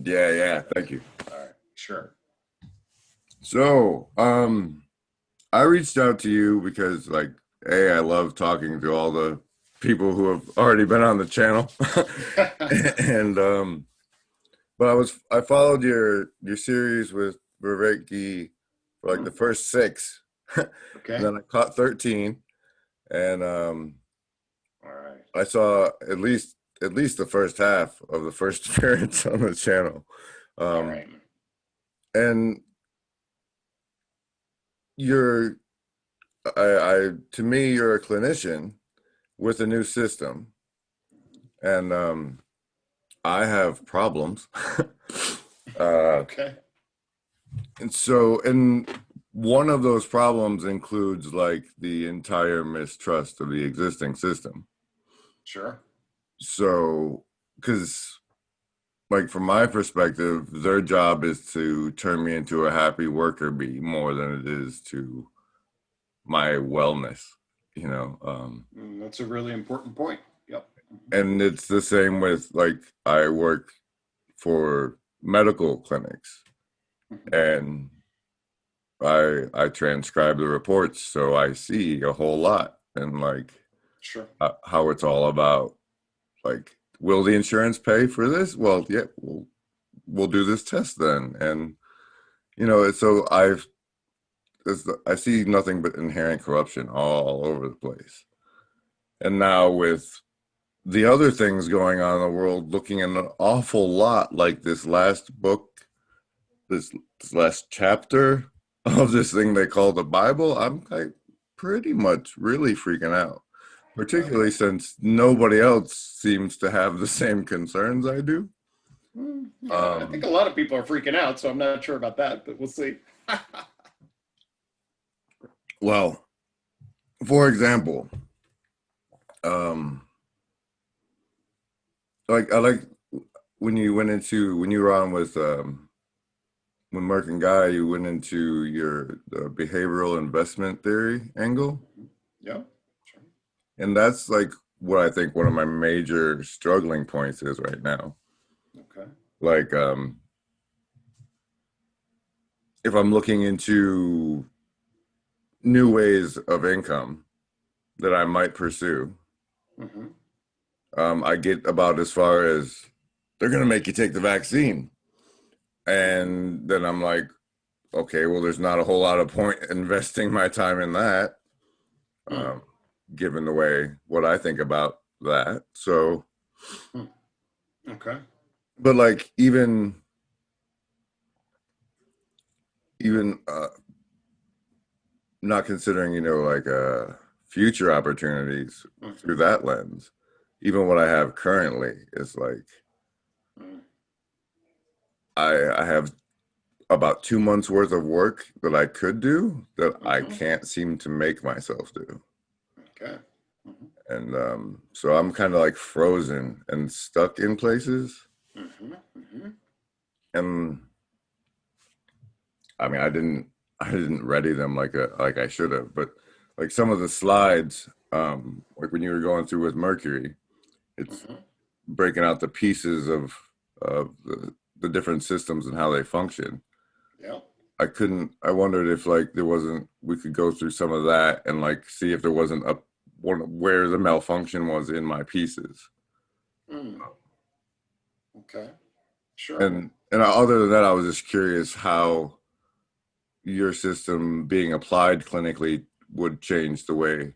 Yeah, thank you. All right, sure. So, I reached out to you because like, A, I love talking to all the people who have already been on the channel. And but I followed your series with Verveki for like the first six. And Okay. then I caught 13 and All right. I saw at least the first half of the first appearance on the channel. All Um right. and you're I to me you're a clinician with a new system, and I have problems. uh Okay. and one of those problems includes like the entire mistrust of the existing system. Sure. So because like from my perspective, their job is to turn me into a happy worker bee more than it is to my wellness, you know. That's a really important point. Yep. And it's the same with like I work for medical clinics, Mhm. and I transcribe the reports, so I see a whole lot, and like Sure. how it's all about like, will the insurance pay for this? Well, yeah, we'll do this test then. And so I see nothing but inherent corruption all over the place. And now with the other things going on in the world looking an awful lot like this last book, this last chapter of this thing they call the Bible, I'm like pretty much really freaking out, particularly Okay. since nobody else seems to have the same concerns I do. Yeah, I think a Um, lot of people are freaking out, so I'm not sure about that, but we'll see. well, for example, um, like I like when you were on with when Merck and Guy, you went into your behavioral investment theory angle. Yeah. Sure. And that's like what I think one of my major struggling points is right now. Okay. Like, if I'm looking into new ways of income that I might pursue, Hmm. I get about as far as they're going to make you take the vaccine. And then I'm like, okay, well, there's not a whole lot of point investing my time in that, Mm. um, given the way what I think about that. So, Mm. Okay. but like even not considering, like future opportunities through Hmm. that lens, even what I have currently is like Mm. I have about 2 months worth of work that I could do that I Hmm. can't seem to make myself do. Okay. Hmm. And so I'm kind of like frozen and stuck in places. Hmm. Hmm. And I mean, I didn't ready them like I should have, but like some of the slides, like when you were going through with Mercury, it's Hmm. breaking out the pieces of the different systems and how they function. Yeah. I wondered if like there wasn't, we could go through some of that and like see if there wasn't a one where the malfunction was in my pieces. Mm. Okay. Sure. And other than that, I was just curious how your system being applied clinically would change the way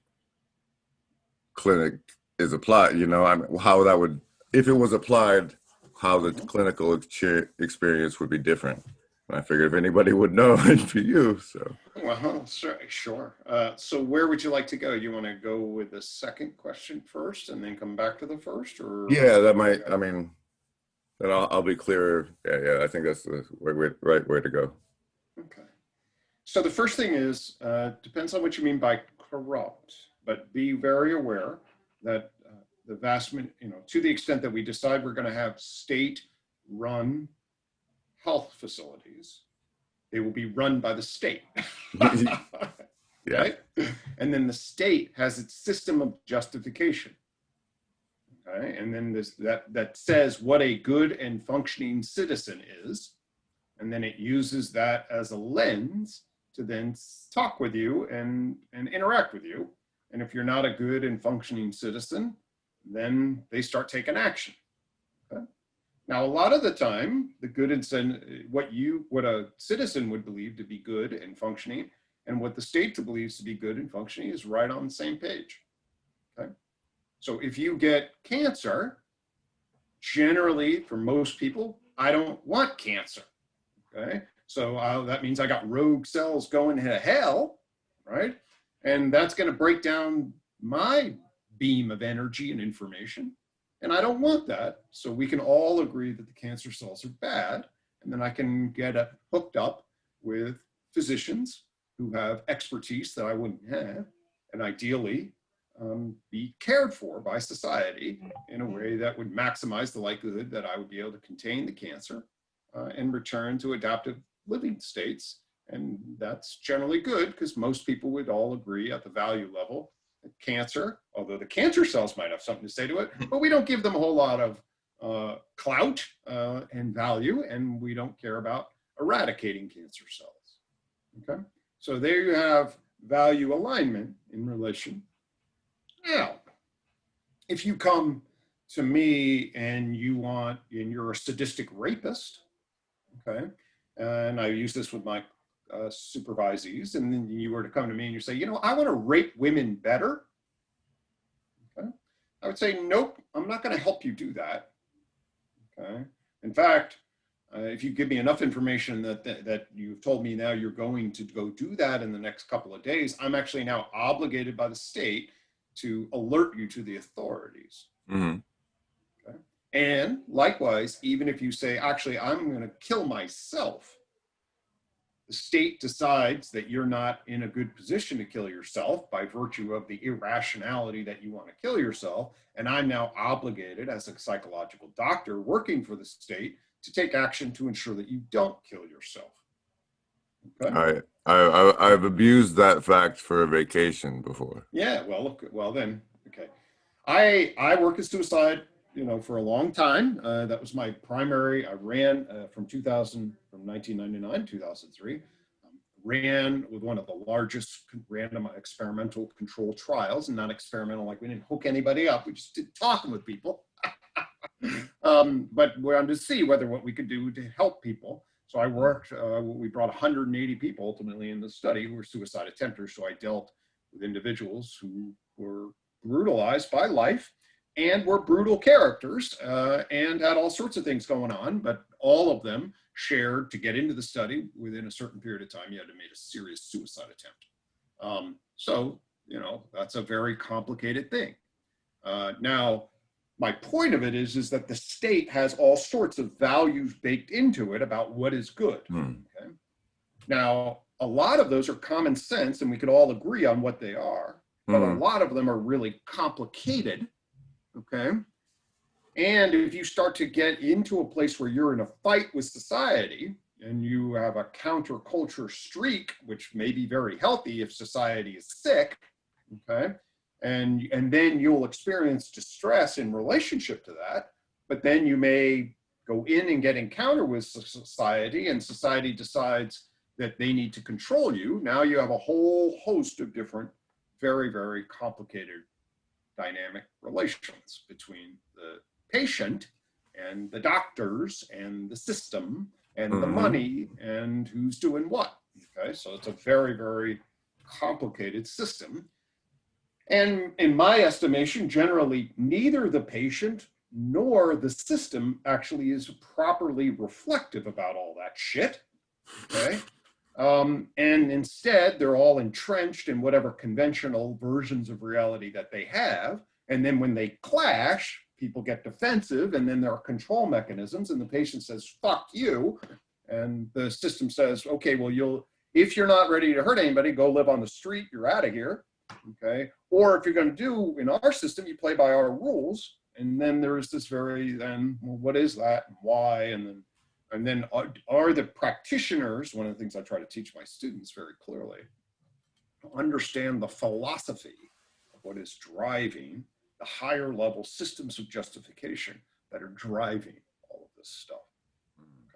clinic is applied. I mean, how that would, if it was applied, how the Hmm. clinical experience would be different. And I figured if anybody would know, it'd be you. So Well, sure, sure. So where would you like to go? You want to go with the second question first and then come back to the first, or yeah, that what do might. you I got? mean, then I'll be clearer. Yeah. I think that's the right way to go. Okay. So the first thing is, depends on what you mean by corrupt, but be very aware that the to the extent that we decide we're going to have state-run health facilities, they will be run by the state. Yeah. Okay? And then the state has its system of justification. Okay, and then that says what a good and functioning citizen is, and then it uses that as a lens to then talk with you and interact with you. And if you're not a good and functioning citizen, then they start taking action. Okay? Now, a lot of the time, the good and what a citizen would believe to be good and functioning, and what the state believes to be good and functioning is right on the same page. Okay, so if you get cancer, generally for most people, I don't want cancer. Okay, so that means I got rogue cells going to hell, right? And that's going to break down my beam of energy and information. And I don't want that. So we can all agree that the cancer cells are bad. And then I can get hooked up with physicians who have expertise that I wouldn't have, and ideally be cared for by society in a way that would maximize the likelihood that I would be able to contain the cancer and return to adaptive living states. And that's generally good because most people would all agree at the value level that cancer, although the cancer cells might have something to say to it, but we don't give them a whole lot of clout and value, and we don't care about eradicating cancer cells. Okay, so there you have value alignment in relation. Now, if you come to me and you're a sadistic rapist, okay, and I use this with my supervisees, and then you were to come to me and you say, you know, I want to rape women better, okay, I would say, nope, I'm not going to help you do that. Okay, in fact, if you give me enough information that you've told me now you're going to go do that in the next couple of days, I'm actually now obligated by the state to alert you to the authorities. Mm-hmm. Okay? And likewise, even if you say, actually, I'm going to kill myself, the state decides that you're not in a good position to kill yourself by virtue of the irrationality that you want to kill yourself. And I'm now obligated as a psychological doctor working for the state to take action to ensure that you don't kill yourself. Okay? I've abused that fact for a vacation before. Yeah, well then, okay. I work as suicide, for a long time. That was my primary. I ran from 1999, 2003. Ran with one of the largest random experimental control trials, and not experimental like we didn't hook anybody up. We just did talking with people. But we wanted to see what we could do to help people. So I worked, we brought 180 people ultimately in the study who were suicide attempters. So I dealt with individuals who were brutalized by life and were brutal characters and had all sorts of things going on, but all of them shared to get into the study within a certain period of time, you had to make a serious suicide attempt. So, that's a very complicated thing. Now, my point of it is that the state has all sorts of values baked into it about what is good. Okay? Now, a lot of those are common sense, and we could all agree on what they are, but a lot of them are really complicated. Okay. And if you start to get into a place where you're in a fight with society and you have a counterculture streak, which may be very healthy if society is sick, okay, and then you'll experience distress in relationship to that, but then you may go in and get encounter with society, and society decides that they need to control you. Now you have a whole host of different, very, very complicated dynamic relations between the patient and the doctors and the system and the money and who's doing what. Okay, so it's a very, very complicated system. And in my estimation, generally, neither the patient nor the system actually is properly reflective about all that shit. Okay. And instead, they're all entrenched in whatever conventional versions of reality that they have. And then when they clash, people get defensive, and then there are control mechanisms, and the patient says, fuck you. And the system says, okay, well, if you're not ready to hurt anybody, go live on the street, you're out of here. Okay. Or if you're going to do in our system, you play by our rules. And then there is this well, what is that and why? And then are the practitioners, one of the things I try to teach my students very clearly, to understand the philosophy of what is driving the higher level systems of justification that are driving all of this stuff.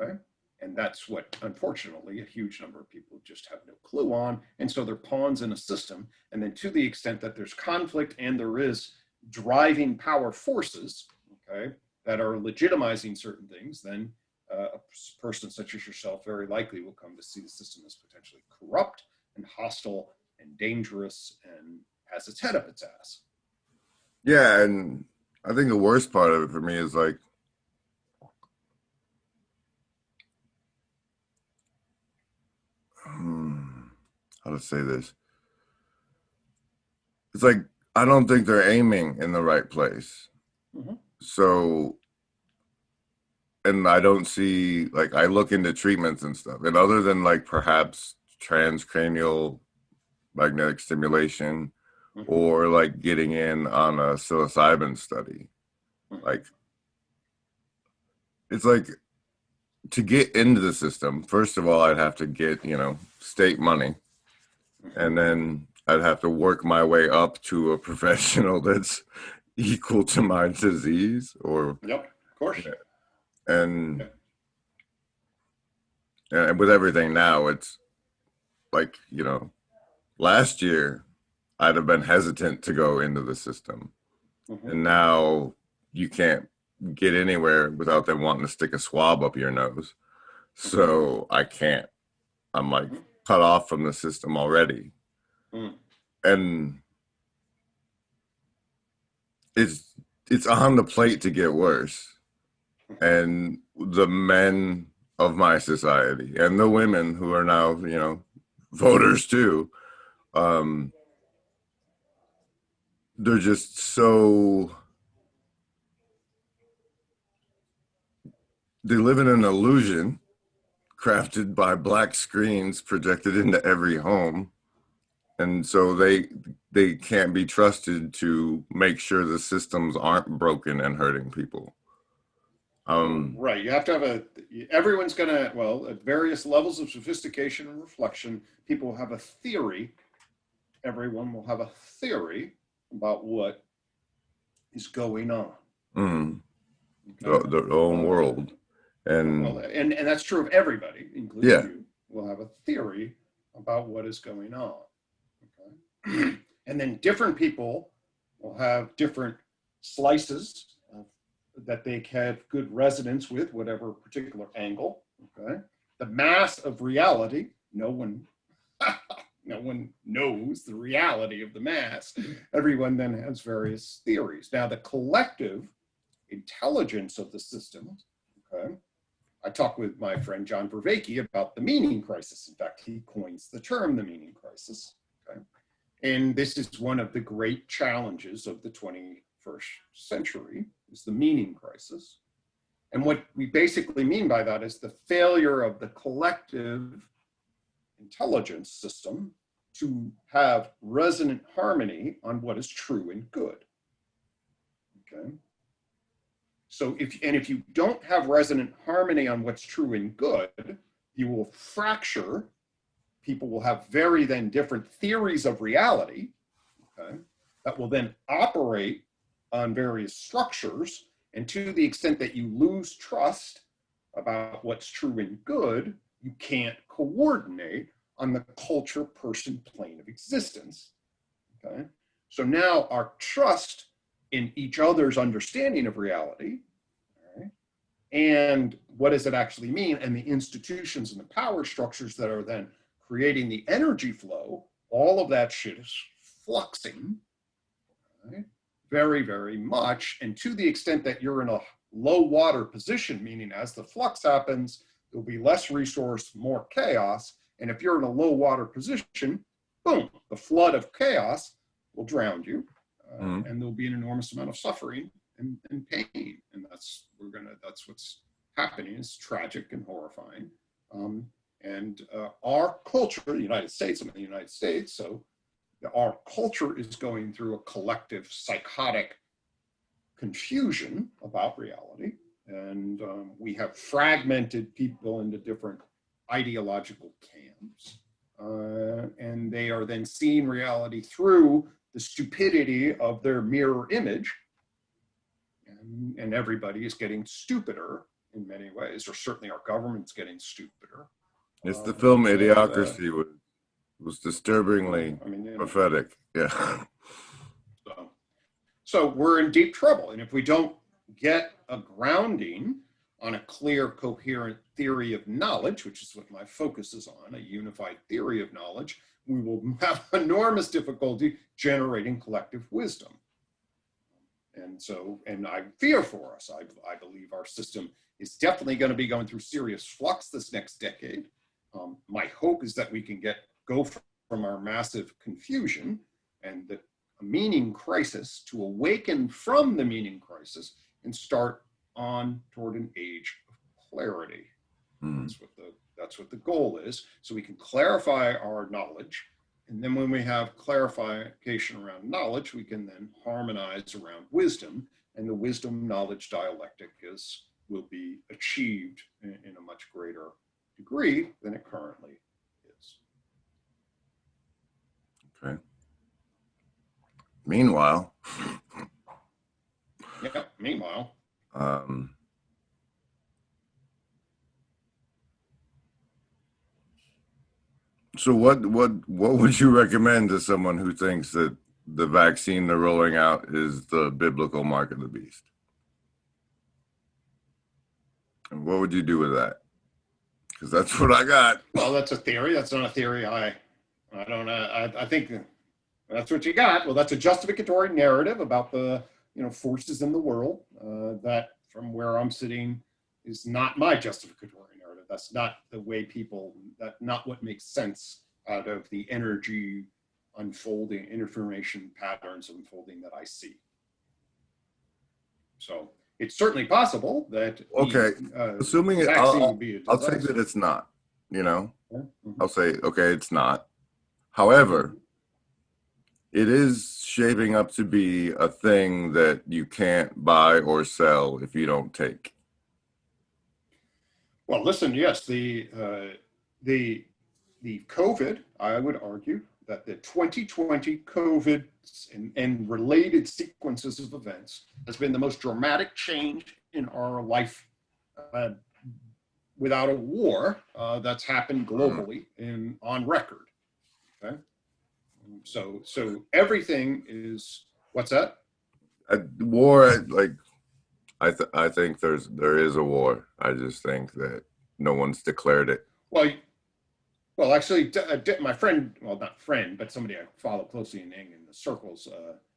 Okay. And that's what, unfortunately, a huge number of people just have no clue on. And so they're pawns in a system. And then to the extent that there's conflict and there is driving power forces, okay, that are legitimizing certain things, then a person such as yourself very likely will come to see the system as potentially corrupt and hostile and dangerous and has its head up its ass. Yeah, and I think the worst part of it for me is like, how to say this? It's like, I don't think they're aiming in the right place. Mm-hmm. So, and I don't see, like, I look into treatments and stuff, and other than like perhaps transcranial magnetic stimulation, Mm-hmm. or like getting in on a psilocybin study, Mm-hmm. like, it's like, to get into the system, first of all, I'd have to get, state money. Mm-hmm. And then I'd have to work my way up to a professional that's equal to my disease, or, Yep, of course. and with everything now, it's like, last year I'd have been hesitant to go into the system. Mm-hmm. And now you can't get anywhere without them wanting to stick a swab up your nose. So I can't. I'm like cut off from the system already. And it's on the plate to get worse. And the men of my society and the women who are now, voters too, they're just so, they live in an illusion crafted by black screens projected into every home. And so they can't be trusted to make sure the systems aren't broken and hurting people. Right. You have to have everyone's going to, well, at various levels of sophistication and reflection, people will have a theory. Everyone will have a theory about what is going on. Okay? Their own world. And that's true of everybody, including you, will have a theory about what is going on. Okay? And then different people will have different slices that they have good resonance with, whatever particular angle. Okay? The mass of reality, no one knows the reality of the mass. Everyone then has various theories. Now, the collective intelligence of the system, okay? I talked with my friend John Vervaeke about the meaning crisis. In fact, he coins the term the meaning crisis. Okay? And this is one of the great challenges of the 21st century, is the meaning crisis. And what we basically mean by that is the failure of the collective intelligence system to have resonant harmony on what is true and good. Okay? So if you don't have resonant harmony on what's true and good, you will fracture. People will have very then different theories of reality, okay, that will then operate on various structures. And to the extent that you lose trust about what's true and good, you can't coordinate on the culture person plane of existence. Okay? So now our trust in each other's understanding of reality, right, and what does it actually mean, and the institutions and the power structures that are then creating the energy flow, all of that shit is fluxing, right, very, very much. And to the extent that you're in a low water position, meaning as the flux happens, there'll be less resource, more chaos. And if you're in a low water position, boom, the flood of chaos will drown you. And there'll be an enormous amount of suffering and pain. And that's what's happening. It's tragic and horrifying. Our culture, the United States, I'm in the United States, so our culture is going through a collective psychotic confusion about reality. And we have fragmented people into different ideological camps. And they are then seeing reality through the stupidity of their mirror image, and everybody is getting stupider in many ways, or certainly our government's getting stupider. It's the film Idiocracy was disturbingly prophetic. Yeah. So we're in deep trouble. And if we don't get a grounding on a clear, coherent theory of knowledge, which is what my focus is on, a unified theory of knowledge, we will have enormous difficulty generating collective wisdom. And I fear for us. I believe our system is definitely going to be going through serious flux this next decade. My hope is that we can go from our massive confusion and the meaning crisis to awaken from the meaning crisis and start on toward an age of clarity. That's what the goal is. So we can clarify our knowledge. And then when we have clarification around knowledge, we can then harmonize around wisdom, and the wisdom knowledge dialectic will be achieved in a much greater degree than it currently is. Okay. Meanwhile. Yeah, meanwhile. So what would you recommend to someone who thinks that the vaccine they're rolling out is the biblical mark of the beast? And what would you do with that? Because that's what I got. Well, that's a theory. That's not a theory. I think that's what you got. Well, that's a justificatory narrative about the forces in the world that, from where I'm sitting, is not my justificatory narrative. That's not the way not what makes sense out of the energy unfolding, information patterns unfolding that I see. So it's certainly possible that assuming I'll take that it's not, I'll say, okay, it's not. However, it is shaping up to be a thing that you can't buy or sell if you don't take. Well, listen, yes, the COVID, I would argue that the 2020 COVID and related sequences of events has been the most dramatic change in our life without a war that's happened globally on record. Okay, so everything is, what's that? War, like. I think there is a war. I just think that no one's declared it. Well, actually, my friend, well, not friend, but somebody I follow closely in the circles,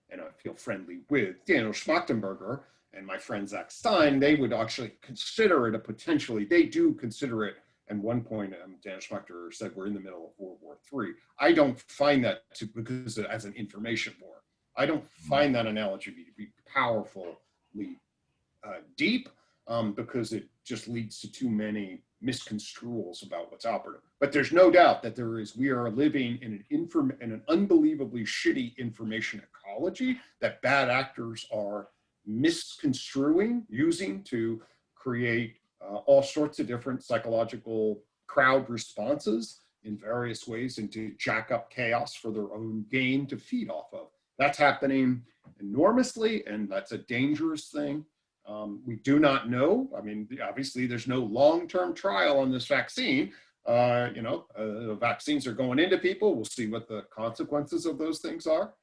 and I feel friendly with, Daniel Schmachtenberger and my friend Zach Stein, they would actually consider it they do consider it. At one point, Daniel Schmachtenberger said we're in the middle of World War III. I don't find that because as an information war, I don't find that analogy to be powerfully deep, because it just leads to too many misconstruals about what's operative. But there's no doubt that we are living in an unbelievably shitty information ecology that bad actors are misconstruing, using to create all sorts of different psychological crowd responses in various ways, and to jack up chaos for their own gain to feed off of. That's happening enormously, and that's a dangerous thing. We do not know. I mean, obviously, there's no long-term trial on this vaccine. The vaccines are going into people. We'll see what the consequences of those things are.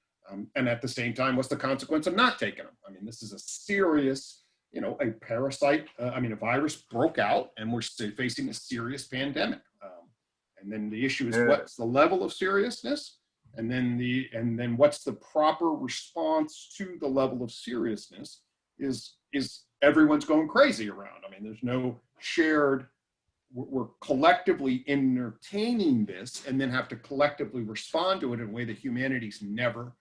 And at the same time, what's the consequence of not taking them? I mean, this is a serious, a parasite. A virus broke out, and we're still facing a serious pandemic. And then the issue is, what's the level of seriousness? And then what's the proper response to the level of seriousness? Is everyone's going crazy around. I mean, there's no shared, we're collectively entertaining this and then have to collectively respond to it in a way that humanity's never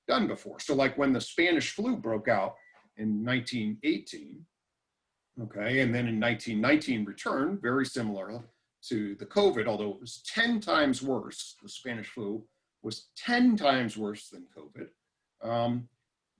done before. So like when the Spanish flu broke out in 1918, okay, and then in 1919 returned, very similar to the COVID, although it was 10 times worse. The Spanish flu was 10 times worse than COVID.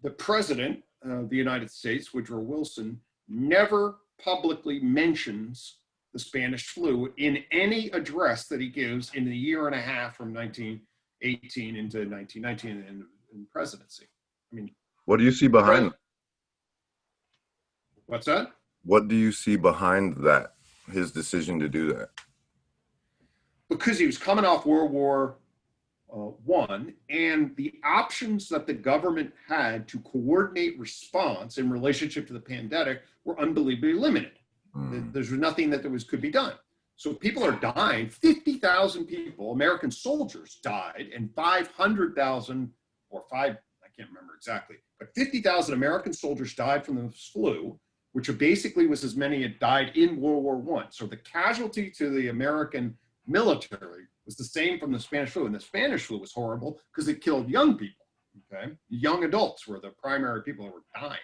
The president of the United States, Woodrow Wilson, never publicly mentions the Spanish flu in any address that he gives in the year and a half from 1918 into 1919 and in presidency. I mean, What do you see behind? What's that? What do you see behind that? His decision to do that? Because he was coming off World War One, and the options that the government had to coordinate response in relationship to the pandemic were unbelievably limited. There's nothing that could be done. So people are dying. 50,000 people, American soldiers, died, and 500,000 or five, I can't remember exactly, but 50,000 American soldiers died from the flu, which basically was as many had died in World War One. So the casualty to the American military was the same from the Spanish flu. And the Spanish flu was horrible because it killed young people, okay? Young adults were the primary people that were dying.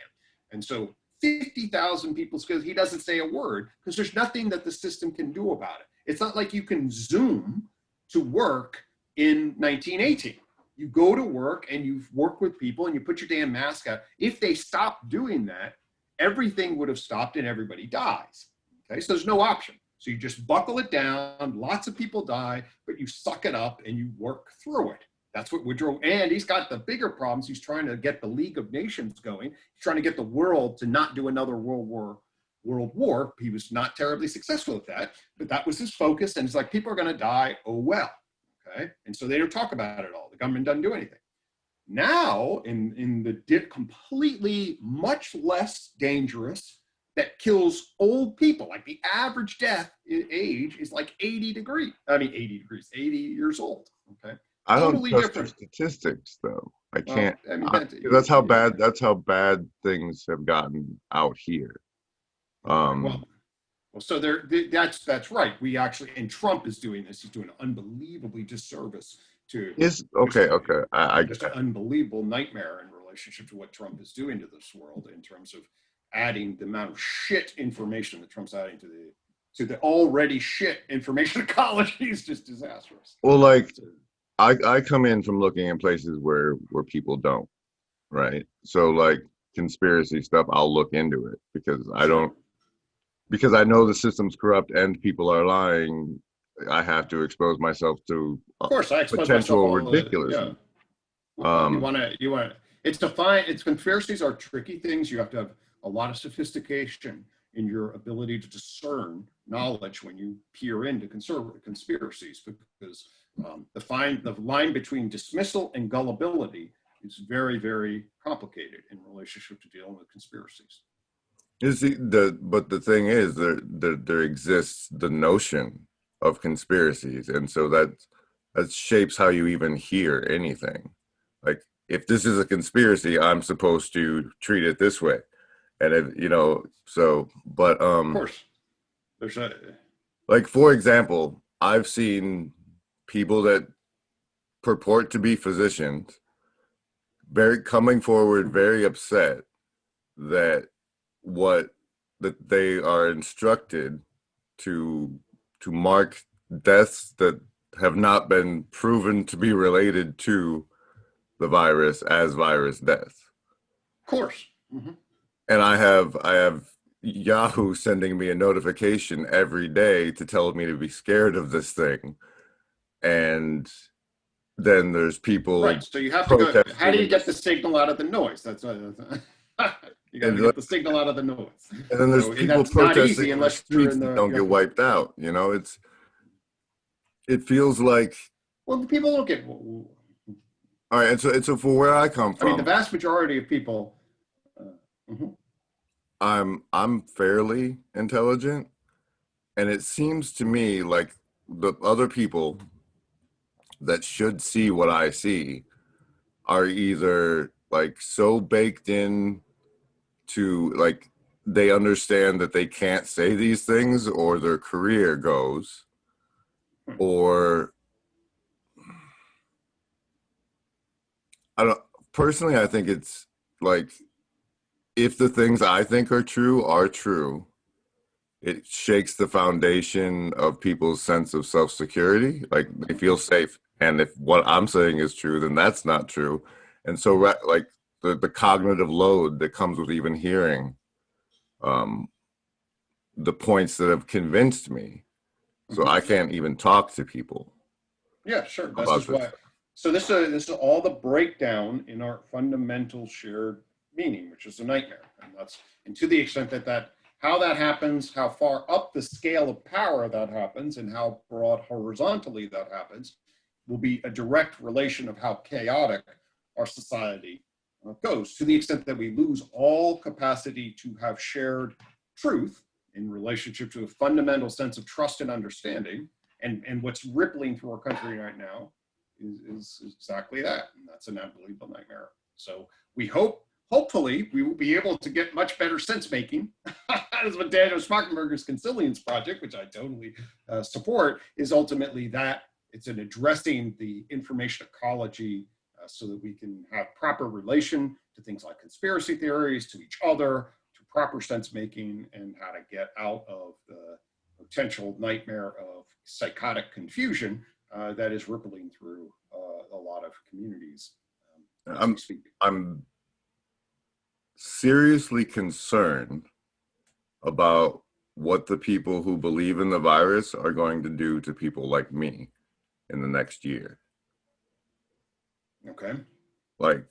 And so 50,000 people, because he doesn't say a word, because there's nothing that the system can do about it. It's not like you can Zoom to work in 1918. You go to work and you work with people and you put your damn mask on. If they stop doing that, everything would have stopped and everybody dies. Okay, so there's no option. So you just buckle it down, lots of people die, but you suck it up and you work through it. That's what Woodrow, and he's got the bigger problems. He's trying to get the League of Nations going. He's trying to get the world to not do another world war. He was not terribly successful at that, but that was his focus. And it's like, people are going to die. Oh, well. Okay. And so they don't talk about it all. The government doesn't do anything. Now, in the completely much less dangerous, that kills old people, like the average death age is like 80 years old. Okay. I don't Totally trust different. the statistics though. I can't. I mean, that's how bad. That's how bad things have gotten out here. So that's right. We actually, and Trump is doing this. He's doing an unbelievably disservice to. Okay. I just an unbelievable nightmare in relationship to what Trump is doing to this world in terms of adding the amount of shit information that Trump's adding to the already shit information ecology is just disastrous. Well, like I come in from looking in places where people don't, right? So like conspiracy stuff, I'll look into it because I know the system's corrupt and people are lying. I have to expose myself to of course, I expose potential myself ridiculousness. You want to. It's defined. It's conspiracies are tricky things. You have to have a lot of sophistication in your ability to discern knowledge when you peer into conspiracies, because the line between dismissal and gullibility is very, very complicated in relationship to dealing with conspiracies. But the thing is, there exists the notion of conspiracies, and so that shapes how you even hear anything. Like, if this is a conspiracy, I'm supposed to treat it this way, and if but of course, there's like, for example, I've seen people that purport to be physicians coming forward very upset that they are instructed to mark deaths that have not been proven to be related to the virus as virus deaths. Of course. Mm-hmm. And I have Yahoo sending me a notification every day to tell me to be scared of this thing. And then there's people. Right. So you have to go. How do you get the signal out of the noise? That's you got to get the signal out of the noise. And then there's people protesting unless streets don't get wiped out. You know, it feels like. Well, the people don't get. All right, and so for where I come from, I mean, the vast majority of people. I'm fairly intelligent, and it seems to me like the other people that should see what I see are either like so baked in to, like, they understand that they can't say these things, or their career goes, or personally, I think it's like, if the things I think are true, it shakes the foundation of people's sense of self-security. Like, they feel safe. And if what I'm saying is true, then that's not true. And so, like, the cognitive load that comes with even hearing the points that have convinced me. So I can't even talk to people. Yeah, sure. That's just why. So this is all the breakdown in our fundamental shared meaning, which is a nightmare. And to the extent that how that happens, how far up the scale of power that happens, and how broad horizontally that happens, will be a direct relation of how chaotic our society goes. To the extent that we lose all capacity to have shared truth in relationship to a fundamental sense of trust and understanding, and what's rippling through our country right now is exactly that, and that's an unbelievable nightmare. So we hopefully we will be able to get much better sense making. That's what Daniel Schmachtenberger's Consilience project, which I totally support, is ultimately that. It's an addressing the information ecology so that we can have proper relation to things like conspiracy theories, to each other, to proper sense making, and how to get out of the potential nightmare of psychotic confusion that is rippling through a lot of communities. I'm seriously concerned about what the people who believe in the virus are going to do to people like me in the next year. Okay. Like,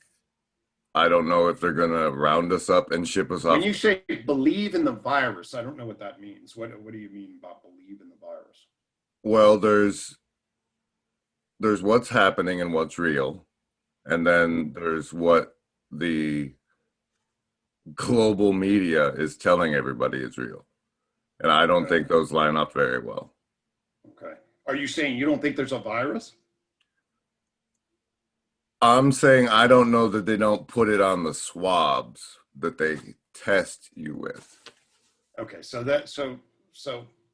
I don't know if they're going to round us up and ship us off. When you say believe in the virus, I don't know what that means. What do you mean about believe in the virus? Well, there's what's happening and what's real. And then there's what the global media is telling everybody is real. And I don't think those line up very well. Okay. Are you saying you don't think there's a virus? I'm saying I don't know that they don't put it on the swabs that they test you with. Okay, so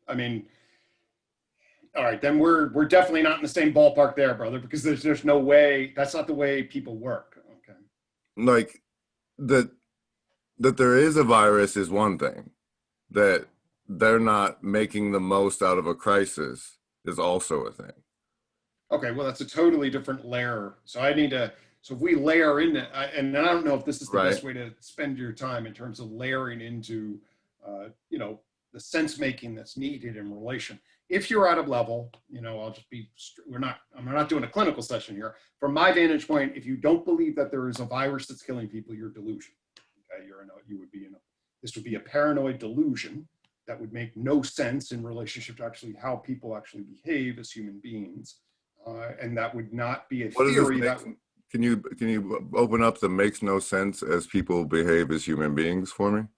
I mean, all right, then we're definitely not in the same ballpark there, brother, because there's no way, that's not the way people work. Okay. Like that there is a virus is one thing. That they're not making the most out of a crisis is also a thing. Okay, well, that's a totally different layer. So if we layer in it, and I don't know if this is the best way to spend your time in terms of layering into, the sense making that's needed in relation. If you're out of level, I'm not doing a clinical session here. From my vantage point, if you don't believe that there is a virus that's killing people, you're delusional. Okay, this would be a paranoid delusion that would make no sense in relationship to actually how people actually behave as human beings. And that would not be a theory that. Can you open up the makes no sense as people behave as human beings for me?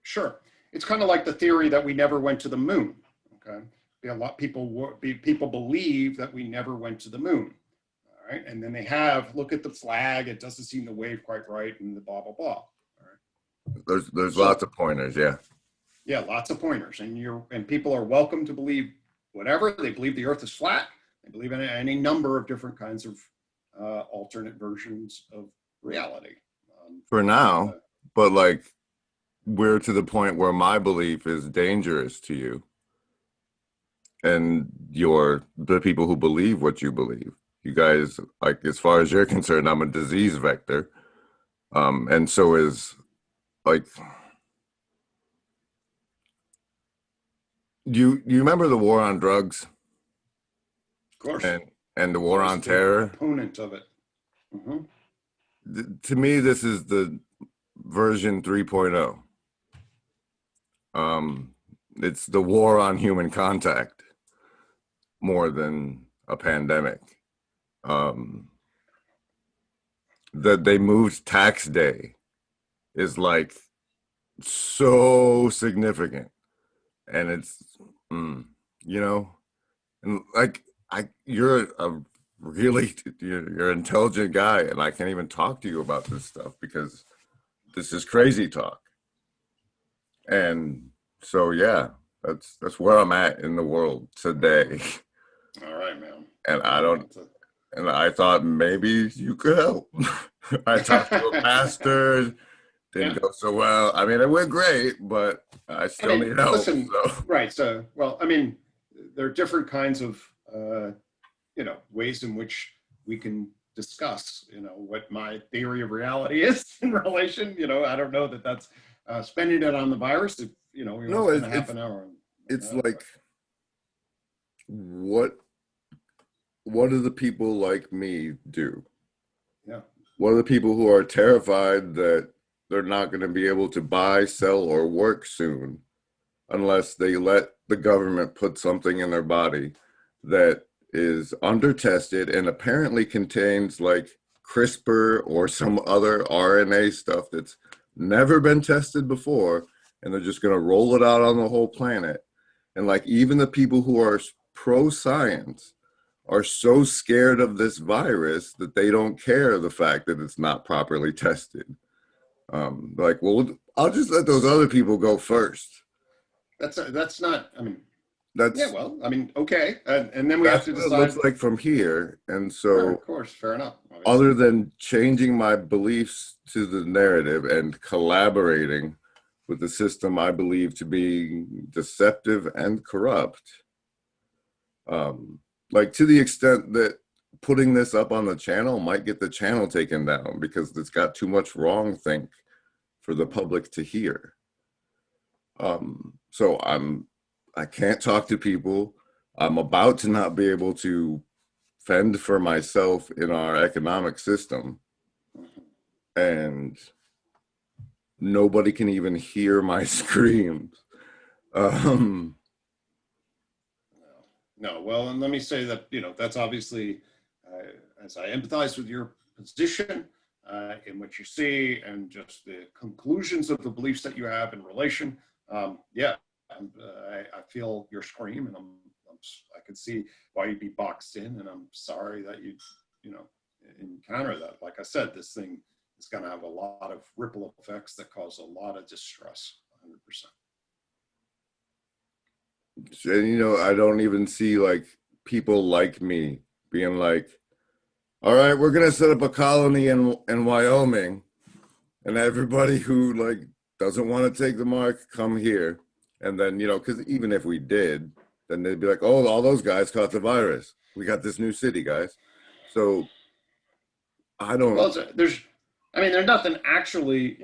Sure. It's kind of like the theory that we never went to the moon. Okay. A lot of people believe that we never went to the moon. All right. And then look at the flag. It doesn't seem to wave quite right, and the blah, blah, blah. All right. There's lots of pointers. Yeah. Yeah. Lots of pointers. And people are welcome to believe whatever. They believe the earth is flat. They believe in any number of different kinds of alternate versions of reality. For now, but like we're to the point where my belief is dangerous to you. And the people who believe what you believe. You guys, like, as far as you're concerned, I'm a disease vector. And so is, like, you remember the war on drugs? Of course. And the war on terror? Component of it. Mm-hmm. To me, this is the version 3.0. It's the war on human contact more than a pandemic. That they moved tax day is like so significant, and it's and like you're an intelligent guy, and I can't even talk to you about this stuff because this is crazy talk. And so yeah, that's where I'm at in the world today. All right, man. And I thought maybe you could help. I talked to a pastor, didn't go so well. I mean, it went great, but I still need help. Listen, right. So, well, I mean, there are different kinds of, ways in which we can discuss, what my theory of reality is in relation. I don't know that that's spending it on the virus. If, we spend half an hour. It's like, what what do the people like me do? Yeah. What are the people who are terrified that they're not going to be able to buy, sell, or work soon unless they let the government put something in their body that is under tested and apparently contains like CRISPR or some other RNA stuff that's never been tested before, and they're just going to roll it out on the whole planet. And like even the people who are pro science are so scared of this virus that they don't care the fact that it's not properly tested. Like, well, I'll just let those other people go first. That's not, I mean, yeah, That's well, I mean, okay. And then we have that's to what it looks decide. like from here. And Sure, so, of course, fair enough. Obviously. other than changing my beliefs to the narrative and collaborating with the system I believe to be deceptive and corrupt, like to the extent that putting this up on the channel might get the channel taken down because it's got too much wrong think for the public to hear. So I can't talk to people. I'm about to not be able to fend for myself in our economic system, and nobody can even hear my screams. No, well, and let me say that, that's obviously, as I empathize with your position in what you see and just the conclusions of the beliefs that you have in relation, yeah, I feel your scream, and I can see why you'd be boxed in, and I'm sorry that you know, encounter that. Like I said, this thing is going to have a lot of ripple effects that cause a lot of distress, 100%. And I don't even see like people like me being like, all right, we're gonna set up a colony in Wyoming, and everybody who like doesn't want to take the mark, come here. And then, because even if we did, then they'd be like, oh, all those guys caught the virus. We got this new city, guys. So I don't. Well, there's nothing actually,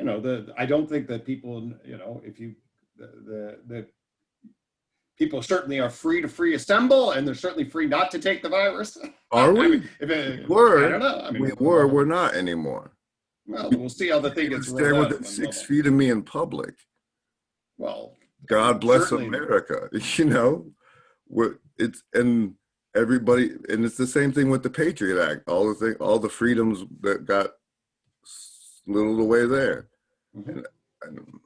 I don't think that people, if you, the people certainly are free to free assemble, and they're certainly free not to take the virus. Are we? I mean, if it, Were. I don't know. I mean, We were. We're not anymore. well, we'll see how the thing Even gets stand rolled out. within 6 feet of me in public. Well, God bless certainly. America. It's and everybody, and it's the same thing with the Patriot Act. All the freedoms that got littled away there. Mhm. And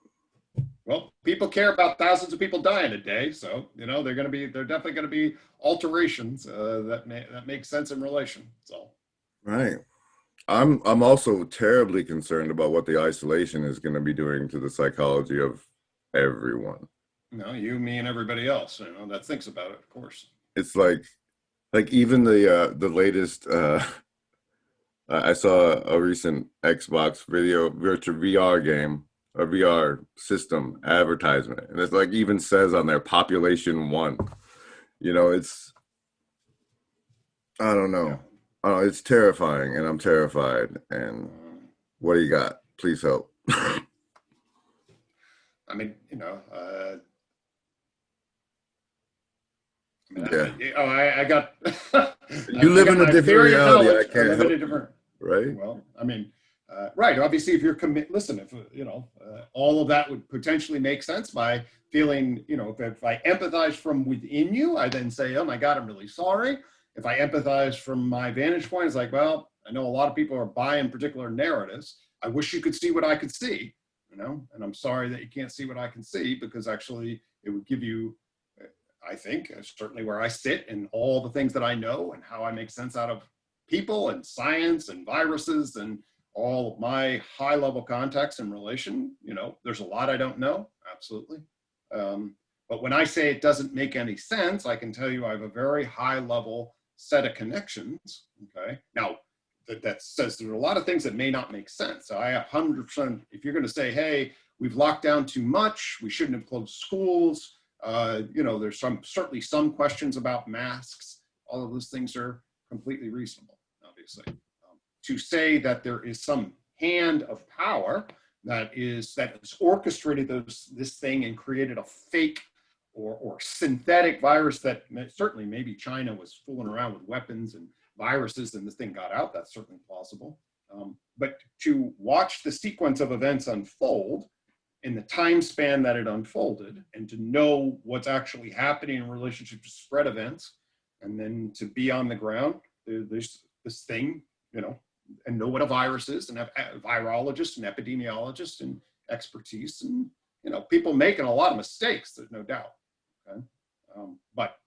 Well, people care about thousands of people dying a day, so they're definitely going to be alterations that make sense in relation. So, right. I'm also terribly concerned about what the isolation is going to be doing to the psychology of everyone. you, me, and everybody else, that thinks about it, of course. It's like even the latest. I saw a recent Xbox virtual VR game, a VR system advertisement, and it's like even says on there population 1. It's, I don't know. It's terrifying, and I'm terrified. And what do you got? Please help. I mean, Yeah. I got. You live in a different reality. I can't help you, right? Well, I mean, right. Obviously, if you're listen, if all of that would potentially make sense by feeling, if I empathize from within you, I then say, oh my God, I'm really sorry. If I empathize from my vantage point, it's like, well, I know a lot of people are buying particular narratives. I wish you could see what I could see, and I'm sorry that you can't see what I can see, because actually it would give you, I think, certainly where I sit and all the things that I know and how I make sense out of people and science and viruses and all of my high level context and relation, there's a lot I don't know, absolutely. But when I say it doesn't make any sense, I can tell you I have a very high level set of connections, okay? Now, that says there are a lot of things that may not make sense. So I 100%, if you're gonna say, hey, we've locked down too much, we shouldn't have closed schools, there's certainly some questions about masks, all of those things are completely reasonable, obviously. To say that there is some hand of power that has orchestrated this thing and created a fake or synthetic virus that certainly maybe China was fooling around with weapons and viruses and this thing got out. That's certainly plausible. But to watch the sequence of events unfold in the time span that it unfolded, and to know what's actually happening in relationship to spread events, and then to be on the ground, there's this thing, you know, and know what a virus is, and have virologists and epidemiologists and expertise, and, you know, people making a lot of mistakes, there's no doubt. Okay? But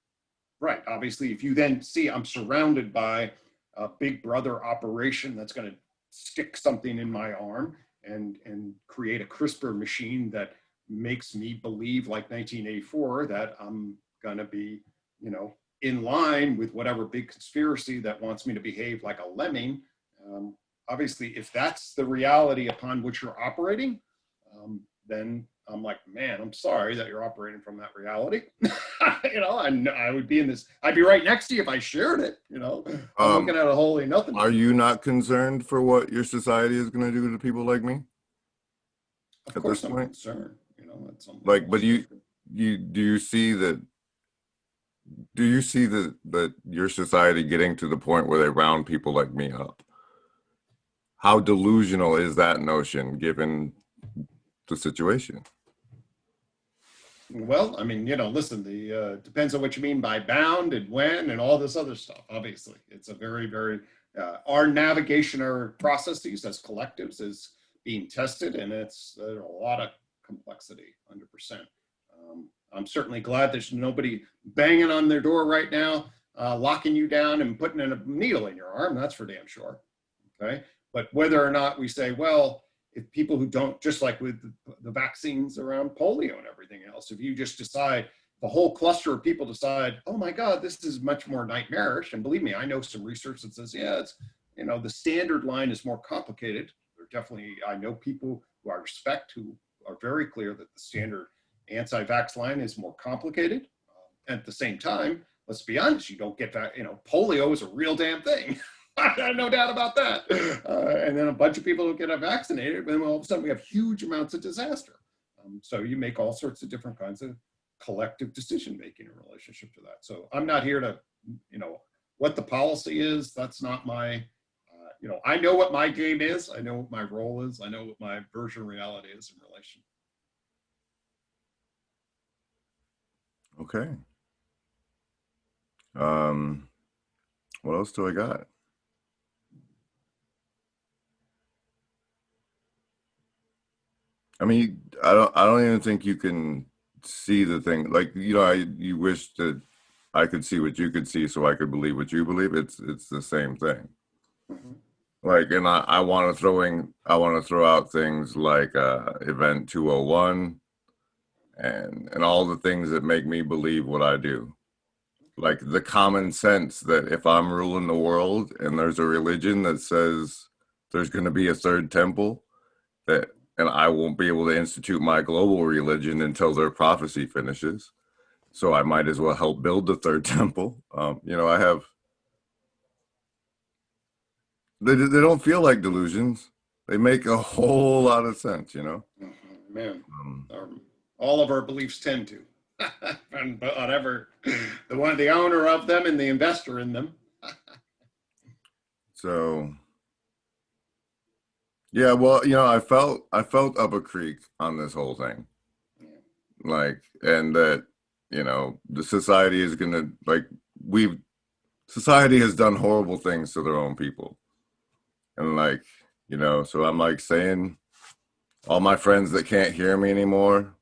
right, obviously, if you then see I'm surrounded by a big brother operation that's going to stick something in my arm and create a CRISPR machine that makes me believe, like 1984, that I'm going to be, you know, in line with whatever big conspiracy that wants me to behave like a lemming. Obviously, if that's the reality upon which you're operating, then I'm like, man, I'm sorry that you're operating from that reality. You know, I would be in this, I'd be right next to you if I shared it, you know. I'm looking at a wholly nothing. Are you not concerned for what your society is going to do to people like me? Of course I'm concerned, you know. That's like, but do you see that your society getting to the point where they round people like me up? How delusional is that notion given the situation? Well, I mean, you know, listen, the depends on what you mean by bound and when and all this other stuff. Obviously, it's a very, very our navigation, our processes as collectives is being tested, and it's a lot of complexity, 100%. I'm certainly glad there's nobody banging on their door right now, locking you down and putting in a needle in your arm. That's for damn sure. Okay, but whether or not we say, well, if people who don't, just like with the vaccines around polio and everything else, if you just decide, the whole cluster of people decide, oh my God, this is much more nightmarish. And believe me, I know some research that says, yeah, it's, you know, the standard line is more complicated. There definitely, I know people who I respect who are very clear that the standard anti-vax line is more complicated. At the same time, let's be honest, you don't get that, you know, polio is a real damn thing. No doubt about that. And then a bunch of people who get vaccinated, and all of a sudden we have huge amounts of disaster. So you make all sorts of different kinds of collective decision making in relationship to that. So I'm not here to, you know, what the policy is. That's not my, you know, I know what my game is. I know what my role is. I know what my version of reality is in relation. Okay. What else do I got? I mean, I don't even think you can see the thing. Like, you know, you wish that I could see what you could see so I could believe what you believe. It's the same thing. Mm-hmm. Like, and I want to throw out things like Event 201 and all the things that make me believe what I do. Like the common sense that if I'm ruling the world and there's a religion that says there's going to be a third temple, and I won't be able to institute my global religion until their prophecy finishes. So I might as well help build the third temple. You know, they don't feel like delusions. They make a whole lot of sense, you know? Mm-hmm. Man, all of our beliefs tend to. And whatever, the owner of them and the investor in them. So... yeah, well, you know, I felt up a creek on this whole thing. Like, and that, you know, the society is going to, like, society has done horrible things to their own people. And like, you know, so I'm like saying, all my friends that can't hear me anymore,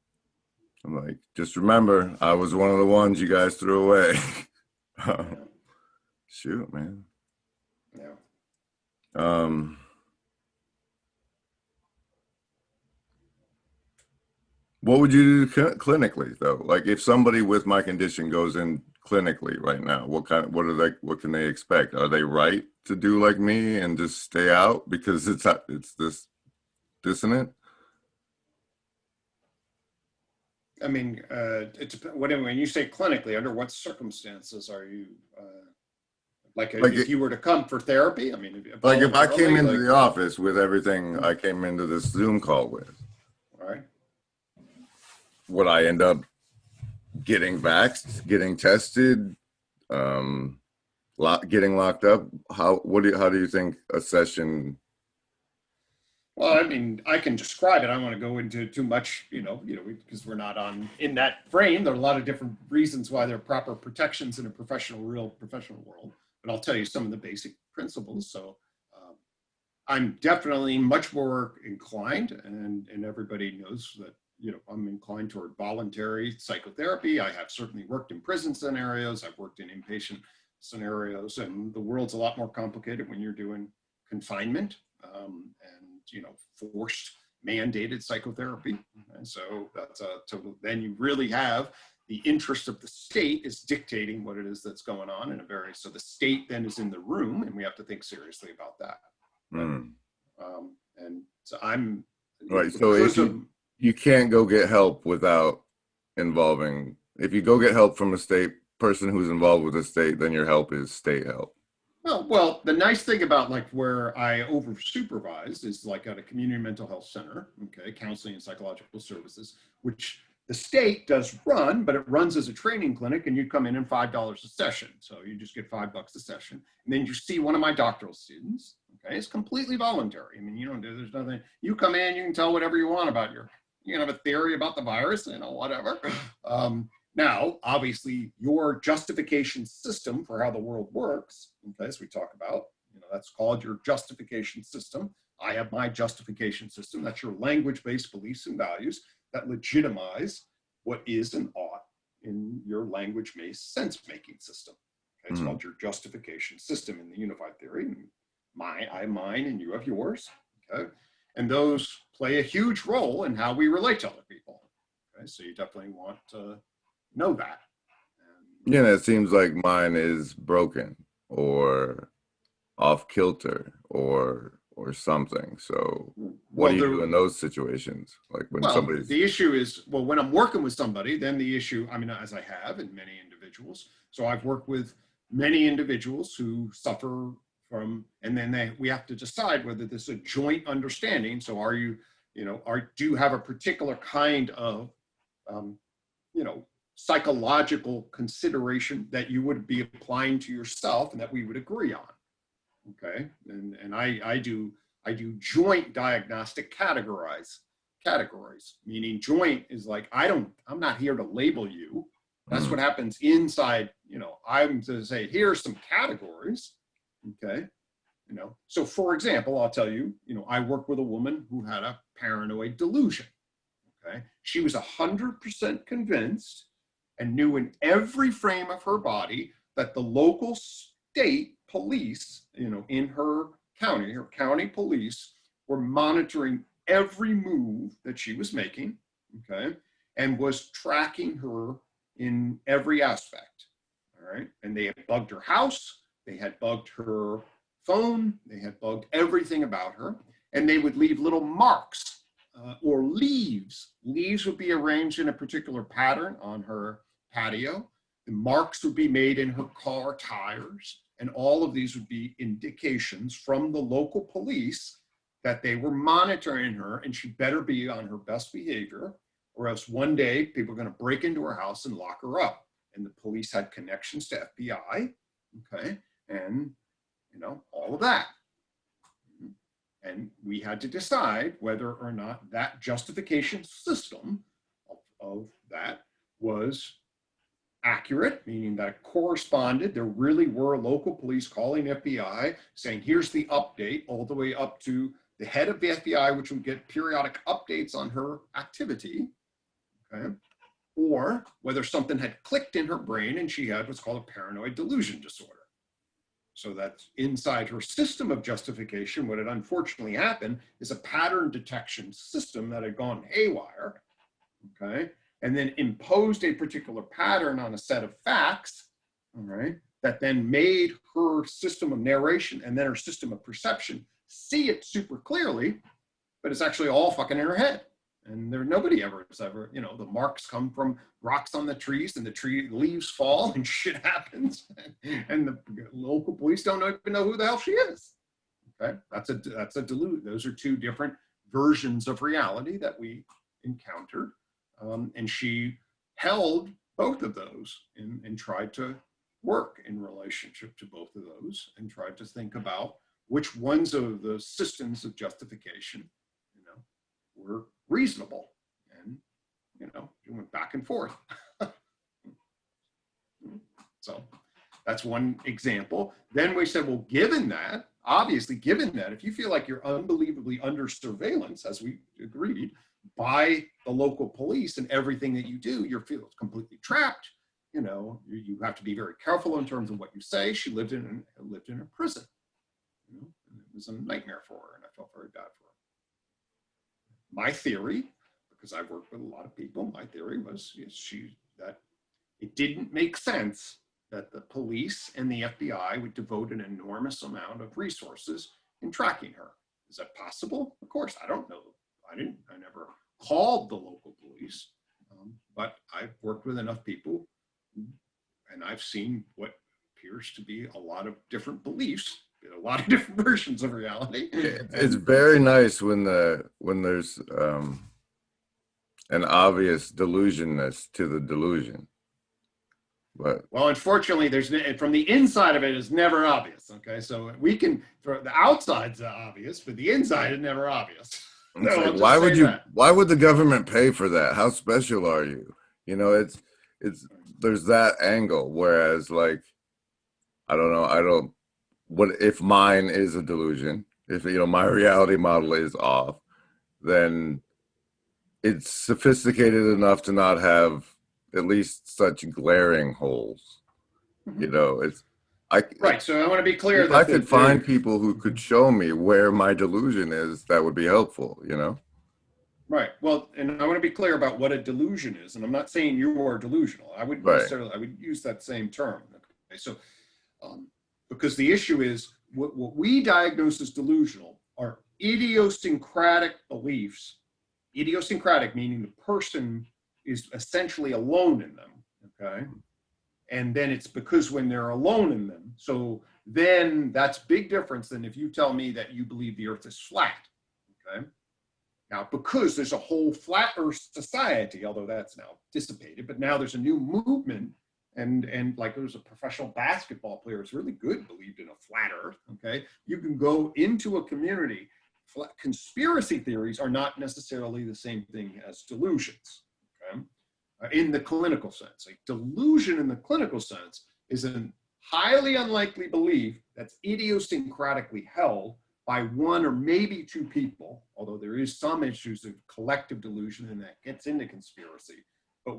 I'm like, just remember, I was one of the ones you guys threw away. Shoot, man. Yeah. What would you do clinically though? Like if somebody with my condition goes in clinically right now, what can they expect? Are they right to do like me and just stay out because it's this dissonant? I mean, when you say clinically, under what circumstances are you, like if you were to come for therapy? I mean, if I came into the office with everything I came into this Zoom call with, all right, would I end up getting vaxxed, getting tested, getting locked up? How do you think a session? Well, I mean, I can describe it. I don't want to go into too much, because we're not in that frame. There are a lot of different reasons why there are proper protections in a real professional world. But I'll tell you some of the basic principles. So I'm definitely much more inclined, and everybody knows that, I'm inclined toward voluntary psychotherapy. I have certainly worked in prison scenarios. I've worked in inpatient scenarios, and the world's a lot more complicated when you're doing confinement. And forced mandated psychotherapy. And so that's then you really have the interest of the state is dictating what it is that's going on so the state then is in the room, and we have to think seriously about that. And so I'm right. So if you can't go get help without if you go get help from a state person who's involved with the state, then your help is state help. Well, the nice thing about where I over supervise is at a community mental health center, okay, counseling and psychological services, which the state does run, but it runs as a training clinic, and you come in $5 a session. So you just get $5 a session. And then you see one of my doctoral students, okay, it's completely voluntary. I mean, there's nothing, you come in, you can tell whatever you want about you can have a theory about the virus, whatever. Now, obviously, your justification system for how the world works, okay, as we talk about, that's called your justification system. I have my justification system. That's your language-based beliefs and values that legitimize what is and ought in your language-based sense-making system. Okay, it's called your justification system in the unified theory. I have mine, and you have yours. Okay, and those play a huge role in how we relate to other people. Okay, so you definitely want to know that. Yeah, it seems like mine is broken or off kilter or something. So what do you do in those situations? Like when somebody's... The issue is, when I'm working with somebody, then the issue, as I have in many individuals. So I've worked with many individuals who suffer from, and then we have to decide whether this is a joint understanding. So are you, do you have a particular kind of, psychological consideration that you would be applying to yourself and that we would agree on? Okay, and I do joint diagnostic categories, meaning joint is I'm not here to label you. That's what happens inside. I'm to say here's some categories. Okay, so for example, I'll tell you, I work with a woman who had a paranoid delusion. Okay, she was 100% convinced and knew in every frame of her body that the local state police, in her county police, were monitoring every move that she was making, okay, and was tracking her in every aspect, all right? And they had bugged her house, they had bugged her phone, they had bugged everything about her, and they would leave little marks or leaves. Leaves would be arranged in a particular pattern on her patio. The marks would be made in her car tires, and all of these would be indications from the local police that they were monitoring her, and she better be on her best behavior, or else one day people are going to break into her house and lock her up. And the police had connections to FBI, okay, and all of that. And we had to decide whether or not that justification system of that was accurate, meaning that it corresponded. There really were local police calling FBI saying, here's the update, all the way up to the head of the FBI, which would get periodic updates on her activity, okay? Or whether something had clicked in her brain and she had what's called a paranoid delusion disorder. So that's inside her system of justification. What had unfortunately happened is a pattern detection system that had gone haywire, okay? And then imposed a particular pattern on a set of facts, all right, that then made her system of narration and then her system of perception see it super clearly, but it's actually all fucking in her head. And nobody ever has ever, the marks come from rocks on the trees, and the tree leaves fall and shit happens. And the local police don't even know who the hell she is. Okay, that's a delusion. Those are two different versions of reality that we encountered. And she held both of those and tried to work in relationship to both of those and tried to think about which ones of the systems of justification, were reasonable. And, we went back and forth. So that's one example. Then we said, well, given that, if you feel like you're unbelievably under surveillance, as we agreed, by the local police and everything that you do, you feel completely trapped. You have to be very careful in terms of what you say. She lived in a prison. And it was a nightmare for her, and I felt very bad for her. My theory, because I've worked with a lot of people, my theory was that it didn't make sense that the police and the FBI would devote an enormous amount of resources in tracking her. Is that possible? Of course, I don't know. I never called the local police, but I've worked with enough people and I've seen what appears to be a lot of different beliefs, a lot of different versions of reality. It's very nice when there's an obvious delusionness to the delusion. But well, unfortunately, from the inside of it is never obvious. Okay, so we can throw the outside's obvious, but the inside is never obvious. So why would the government pay for that? How special are you? There's that angle. Whereas, like, I don't know. What if mine is a delusion? If my reality model is off, then it's sophisticated enough to not have at least such glaring holes. Right. So I want to be clear that I could find people who could show me where my delusion is, that would be helpful, Right. Well, and I want to be clear about what a delusion is. And I'm not saying you are delusional. I would use that same term. Okay. So, because the issue is what we diagnose as delusional are idiosyncratic beliefs. Idiosyncratic meaning the person is essentially alone in them. Okay. And then it's because when they're alone in them, so then that's big difference than if you tell me that you believe the earth is flat, okay? Now, because there's a whole flat earth society, although that's now dissipated, but now there's a new movement and like there's a professional basketball player who's really good, believed in a flat earth, okay? You can go into a community. Conspiracy theories are not necessarily the same thing as delusions, okay? In the clinical sense. Like delusion in the clinical sense is a highly unlikely belief that's idiosyncratically held by one or maybe two people, although there is some issues of collective delusion and that gets into conspiracy. But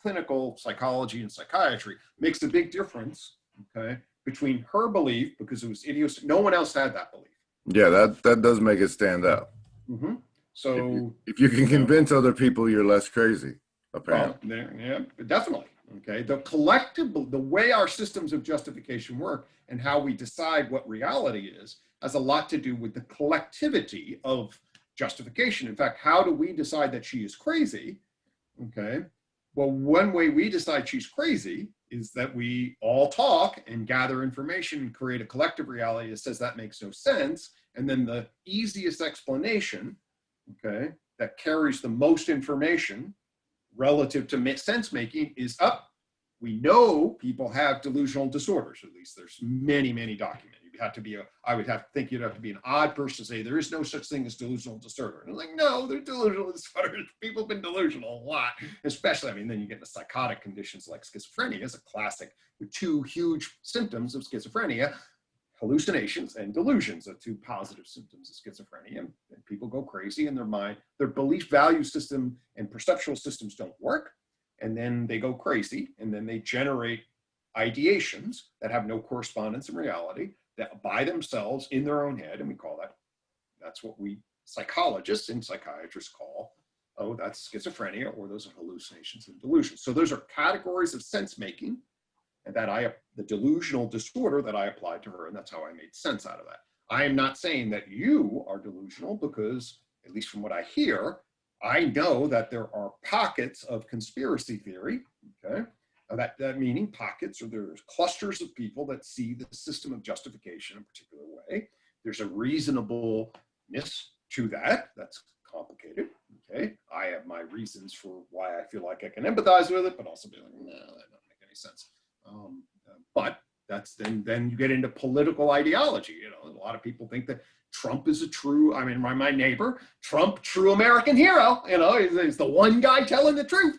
clinical psychology and psychiatry makes a big difference, okay, between her belief, because it was idiosyncratic, no one else had that belief. Yeah, that does make it stand out. Mm-hmm. So if you can convince other people, you're less crazy, apparently. Well, yeah, definitely. Okay, the way our systems of justification work and how we decide what reality is has a lot to do with the collectivity of justification. In fact, how do we decide that she is crazy? Okay, well, one way we decide she's crazy is that we all talk and gather information and create a collective reality that says that makes no sense. And then the easiest explanation, okay, that carries the most information relative to sense making is we know people have delusional disorders. At least there's many documented. I would have to think you'd have to be an odd person to say there is no such thing as delusional disorder. And I'm like, no, they're delusional disorders. People have been delusional a lot, especially, then you get into psychotic conditions like schizophrenia is a classic with two huge symptoms of schizophrenia. Hallucinations and delusions are two positive symptoms of schizophrenia. And people go crazy in their mind. Their belief value system and perceptual systems don't work. And then they go crazy. And then they generate ideations that have no correspondence in reality, that by themselves in their own head. And we call that's what we psychologists and psychiatrists call, that's schizophrenia, or those are hallucinations and delusions. So those are categories of sense making. And the delusional disorder that I applied to her, and that's how I made sense out of that. I am not saying that you are delusional because, at least from what I hear, I know that there are pockets of conspiracy theory, okay? That meaning pockets, or there's clusters of people that see the system of justification in a particular way. There's a reasonableness to that. That's complicated, Okay, I have my reasons for why I feel like I can empathize with it, but also be like, no, that doesn't make any sense. But that's then you get into political ideology. You know, a lot of people think that Trump is a true, I mean, my neighbor, Trump, true American hero. You know, he's the one guy telling the truth.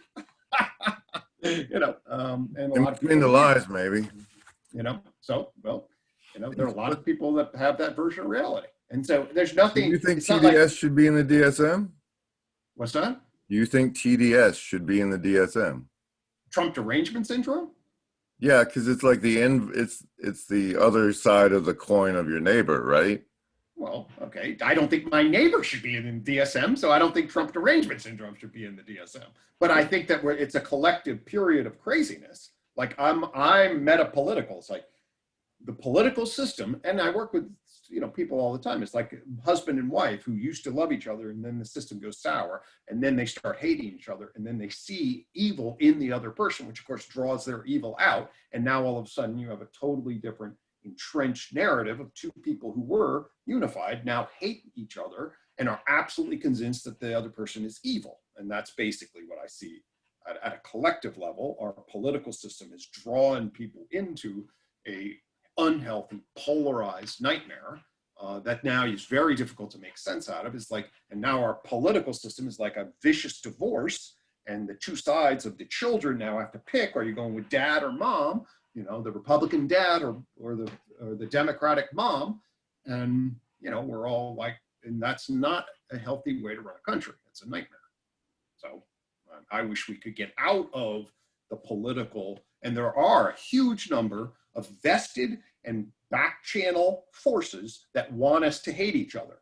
You know, and a lot of between people, the lies, maybe. you know, so, well, you know, there are a lot of people that have that version of reality. And so there's nothing. Do you think it's not like, TDS should be in the DSM? what's that? Do you think TDS should be in the DSM? Trump derangement syndrome? Yeah, because it's like it's the other side of the coin of your neighbor, right? Well, okay. I don't think my neighbor should be in DSM, so I don't think Trump derangement syndrome should be in the DSM. But I think that it's a collective period of craziness. Like I'm metapolitical. It's like the political system, and I work with people all the time. It's like husband and wife who used to love each other, and then the system goes sour, and then they start hating each other, and then they see evil in the other person, which of course draws their evil out. And now all of a sudden you have a totally different entrenched narrative of two people who were unified now hate each other and are absolutely convinced that the other person is evil. And that's basically what I see at a collective level. Our political system is drawing people into a unhealthy, polarized nightmare that now is very difficult to make sense out of. It's like, and now our political system is like a vicious divorce, and the two sides of the children now have to pick: are you going with dad or mom? You know, the Republican dad or the Democratic mom? And we're all like, and that's not a healthy way to run a country. It's a nightmare. So I wish we could get out of the political, and there are a huge number of vested and back channel forces that want us to hate each other.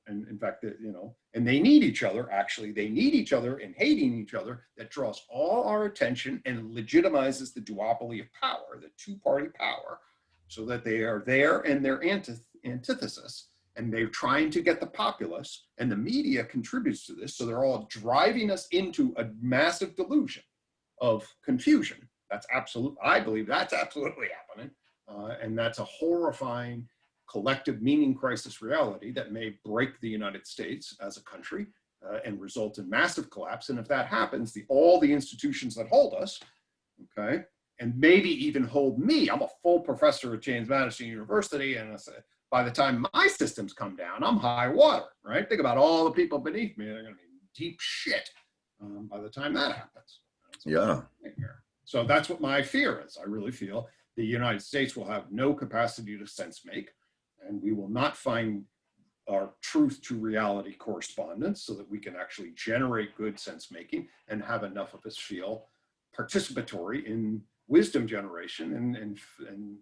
And in fact, and they need each other. Actually, they need each other, and hating each other that draws all our attention and legitimizes the duopoly of power, the two-party power, so that they are there and their antithesis. And they're trying to get the populace, and the media contributes to this. So they're all driving us into a massive delusion of confusion. That's absolute. I believe that's absolutely happening. And that's a horrifying collective meaning crisis reality that may break the United States as a country and result in massive collapse. And if that happens, all the institutions that hold us, okay, and maybe even hold me, I'm a full professor at James Madison University, and by the time my systems come down, I'm high water, right? Think about all the people beneath me. They're going to be deep shit by the time that happens. Yeah. So that's what my fear is. I really feel the United States will have no capacity to sense make, and we will not find our truth to reality correspondence so that we can actually generate good sense making and have enough of us feel participatory in wisdom generation. And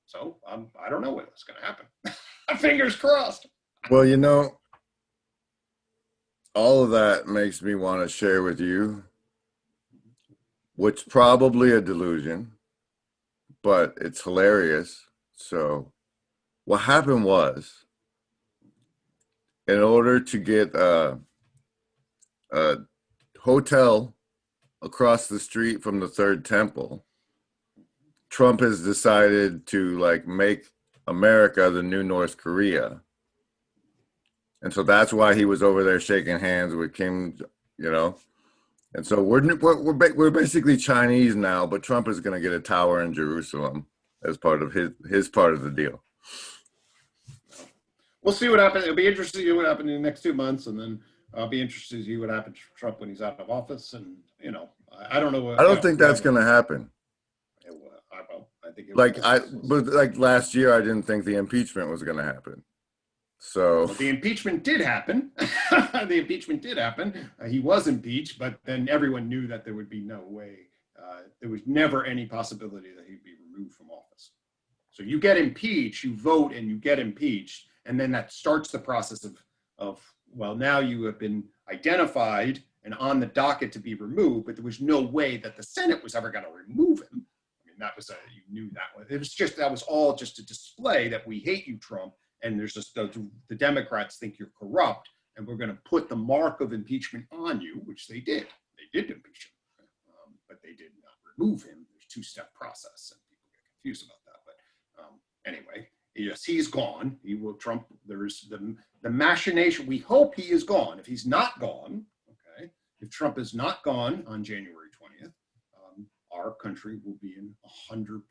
so I don't know what's going to happen. Fingers crossed. Well, all of that makes me want to share with you, which probably a delusion, but it's hilarious. So what happened was, in order to get a hotel across the street from the Third Temple, Trump has decided to make America the new North Korea. And so that's why he was over there shaking hands with Kim, And so we're basically Chinese now, but Trump is going to get a tower in Jerusalem as part of his part of the deal. We'll see what happens. It'll be interesting to see what happens in the next 2 months, and then I'll be interested to see what happens to Trump when he's out of office. And I don't know. I don't think that's going to happen. I think but last year, I didn't think the impeachment was going to happen. So the impeachment did happen. The impeachment did happen. He was impeached, but then everyone knew that there would be no way. There was never any possibility that he'd be removed from office. So you get impeached, you vote, and you get impeached, and then that starts the process of well, now you have been identified and on the docket to be removed, but there was no way that the Senate was ever going to remove him. I mean, you knew that one. That was all just a display that we hate you, Trump. And there's just the Democrats think you're corrupt, and we're going to put the mark of impeachment on you, which they did. They did impeach him, but they did not remove him. There's a two-step process, and people get confused about that. But anyway, Yes, he's gone. He will Trump. There's the machination. We hope he is gone. If he's not gone, okay, if Trump is not gone on January 20th, our country will be in 100%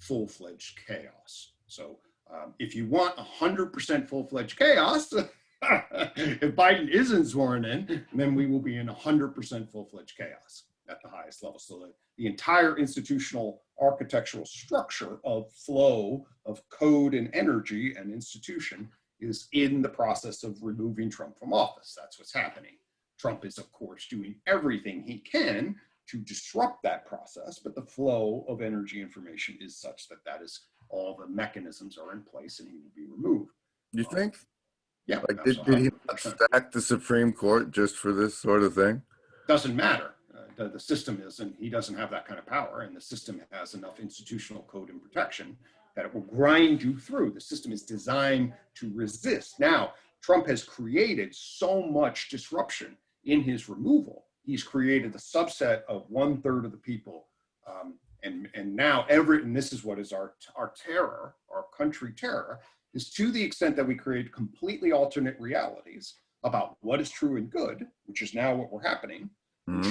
full-fledged chaos. So if you want 100% full-fledged chaos, if Biden isn't sworn in, then we will be in 100% full-fledged chaos at the highest level. So the entire institutional architectural structure of flow of code and energy and institution is in the process of removing Trump from office. That's what's happening. Trump is, of course, doing everything he can to disrupt that process, but the flow of energy information is such that that is all the mechanisms are in place and he will be removed. You think? Yeah. Like, did he not stack the Supreme Court just for this sort of thing? Doesn't matter. The system isn't, he doesn't have that kind of power, and the system has enough institutional code and protection that it will grind you through. The system is designed to resist. Now, Trump has created so much disruption in his removal. He's created a subset of 1/3 of the people. And now and this is what is our terror, our country terror, is to the extent that we create completely alternate realities about what is true and good, which is now what we're happening.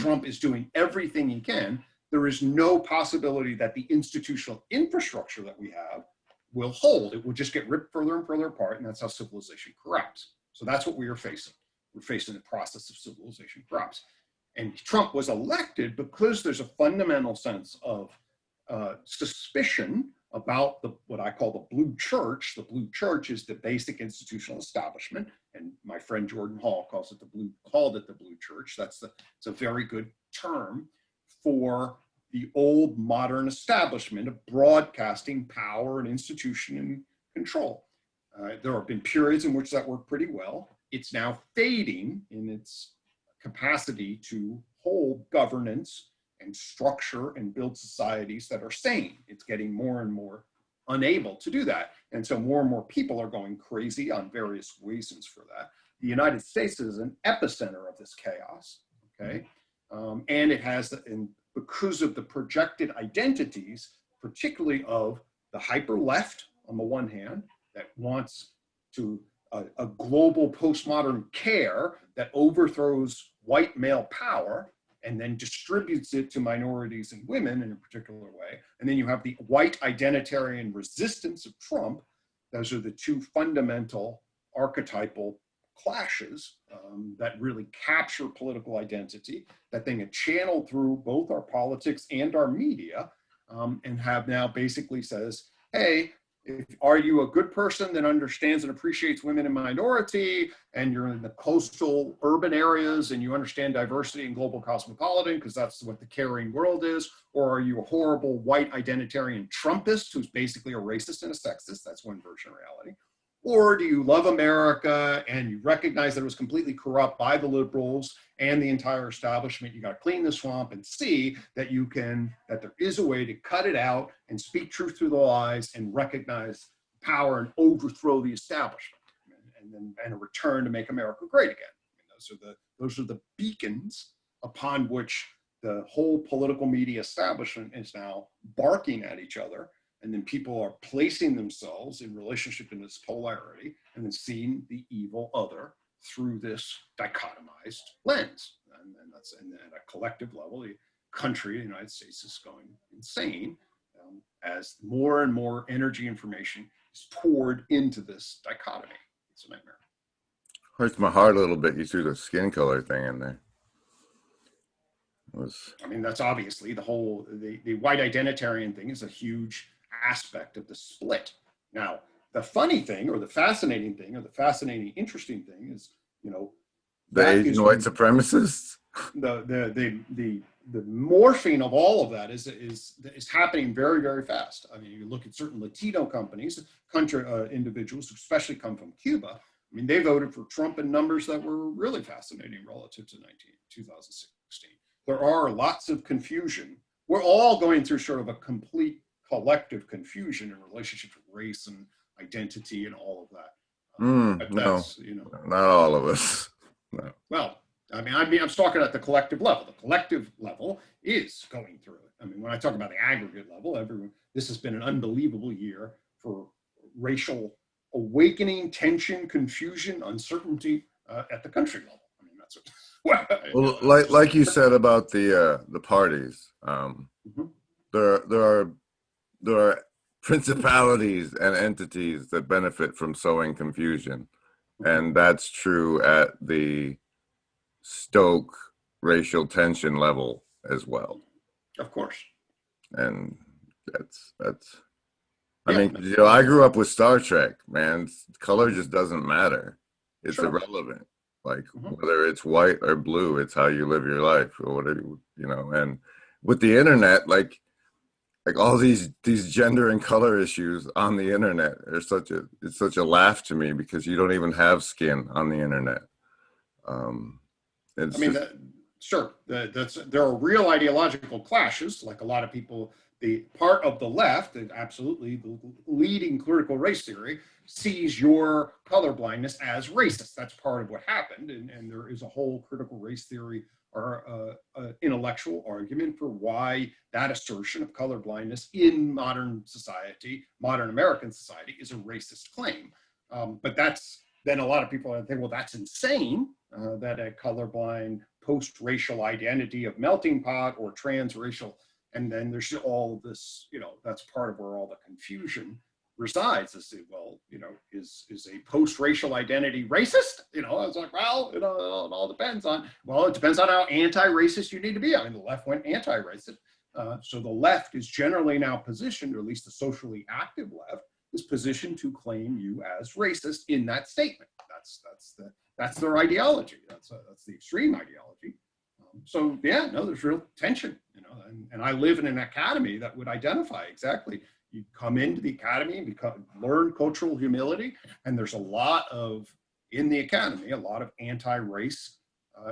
Trump is doing everything he can. There is no possibility that the institutional infrastructure that we have will hold. It will just get ripped further and further apart, and that's how civilization corrupts. So that's what we are facing. We're facing the process of civilization corrupts. And Trump was elected because there's a fundamental sense of suspicion about what I call the blue church. The blue church is the basic institutional establishment, and my friend Jordan Hall called it the blue church. It's a very good term for the old modern establishment of broadcasting power and institution and control. There have been periods in which that worked pretty well. It's now fading in its capacity to hold governance and structure and build societies that are sane. It's getting more and more unable to do that. And so more and more people are going crazy on various reasons for that. The United States is an epicenter of this chaos, okay? And it has, and because of the projected identities, particularly of the hyper left on the one hand, that wants to a global postmodern care that overthrows white male power and then distributes it to minorities and women in a particular way. And then you have the white identitarian resistance of Trump. Those are the two fundamental archetypal clashes that really capture political identity, that then get channeled through both our politics and our media, and have now basically says, hey, are you a good person that understands and appreciates women and minority, and you're in the coastal urban areas and you understand diversity and global cosmopolitan because that's what the caring world is? Or are you a horrible white identitarian Trumpist who's basically a racist and a sexist? That's one version of reality. Or do you love America and you recognize that it was completely corrupt by the liberals and the entire establishment? You got to clean the swamp and see that that there is a way to cut it out and speak truth through the lies and recognize power and overthrow the establishment and a return to make America great again. I mean, those are the beacons upon which the whole political media establishment is now barking at each other. And then people are placing themselves in relationship in this polarity and then seeing the evil other through this dichotomized lens. And that's at a collective level, the country, the United States, is going insane as more and more energy information is poured into this dichotomy. It's a nightmare. Hurts my heart a little bit. You threw the skin color thing in there. I mean, that's obviously the white identitarian thing is a huge aspect of the split. Now, the funny thing, or the fascinating thing, or the fascinating, interesting thing is, the Asian white supremacists. The morphing of all of that is happening very, very fast. I mean, you look at certain Latino individuals who especially come from Cuba. I mean, they voted for Trump in numbers that were really fascinating relative to 2016. There are lots of confusion. We're all going through sort of a complete collective confusion in relationship to race and identity and all of that. No, not all of us. No. Well, I mean, I'm talking at the collective level. The collective level is going through it. I mean, when I talk about the aggregate level, this has been an unbelievable year for racial awakening, tension, confusion, uncertainty at the country level. I mean, that's what. Well, like you said about the parties, Mhm. there are principalities and entities that benefit from sowing confusion, and that's true at the stoke racial tension level as well. Of course. And that's I Yeah. mean, you know, I grew up with Star Trek, man. Color just doesn't matter. It's Sure. irrelevant. Like Mhm. whether it's white or blue, it's how you live your life or whatever, you know. And with the internet, like all these gender and color issues on the internet are it's such a laugh to me because you don't even have skin on the internet. It's I mean, just sure, there are real ideological clashes, like a lot of people, the part of the left, and absolutely the leading critical race theory, sees your colorblindness as racist. That's part of what happened. And there is a whole critical race theory or intellectual argument for why that assertion of colorblindness in modern society, modern American society, is a racist claim. But that's then a lot of people think, well, that's insane. That a colorblind post-racial identity of melting pot or transracial, and then there's all this, you know, that's part of where all the confusion resides. Is well, you know, is a post-racial identity racist? You know, I was like, well, you know, it all depends on. Well, it depends on how anti-racist you need to be. I mean, the left went anti-racist, so the left is generally now positioned, or at least the socially active left is positioned to claim you as racist in that statement. That's their ideology. That's the extreme ideology. So yeah, no, there's real tension, you know, and I live in an academy that would identify exactly. You come into the academy and learn cultural humility, and there's a lot of, in the academy, a lot of anti-race,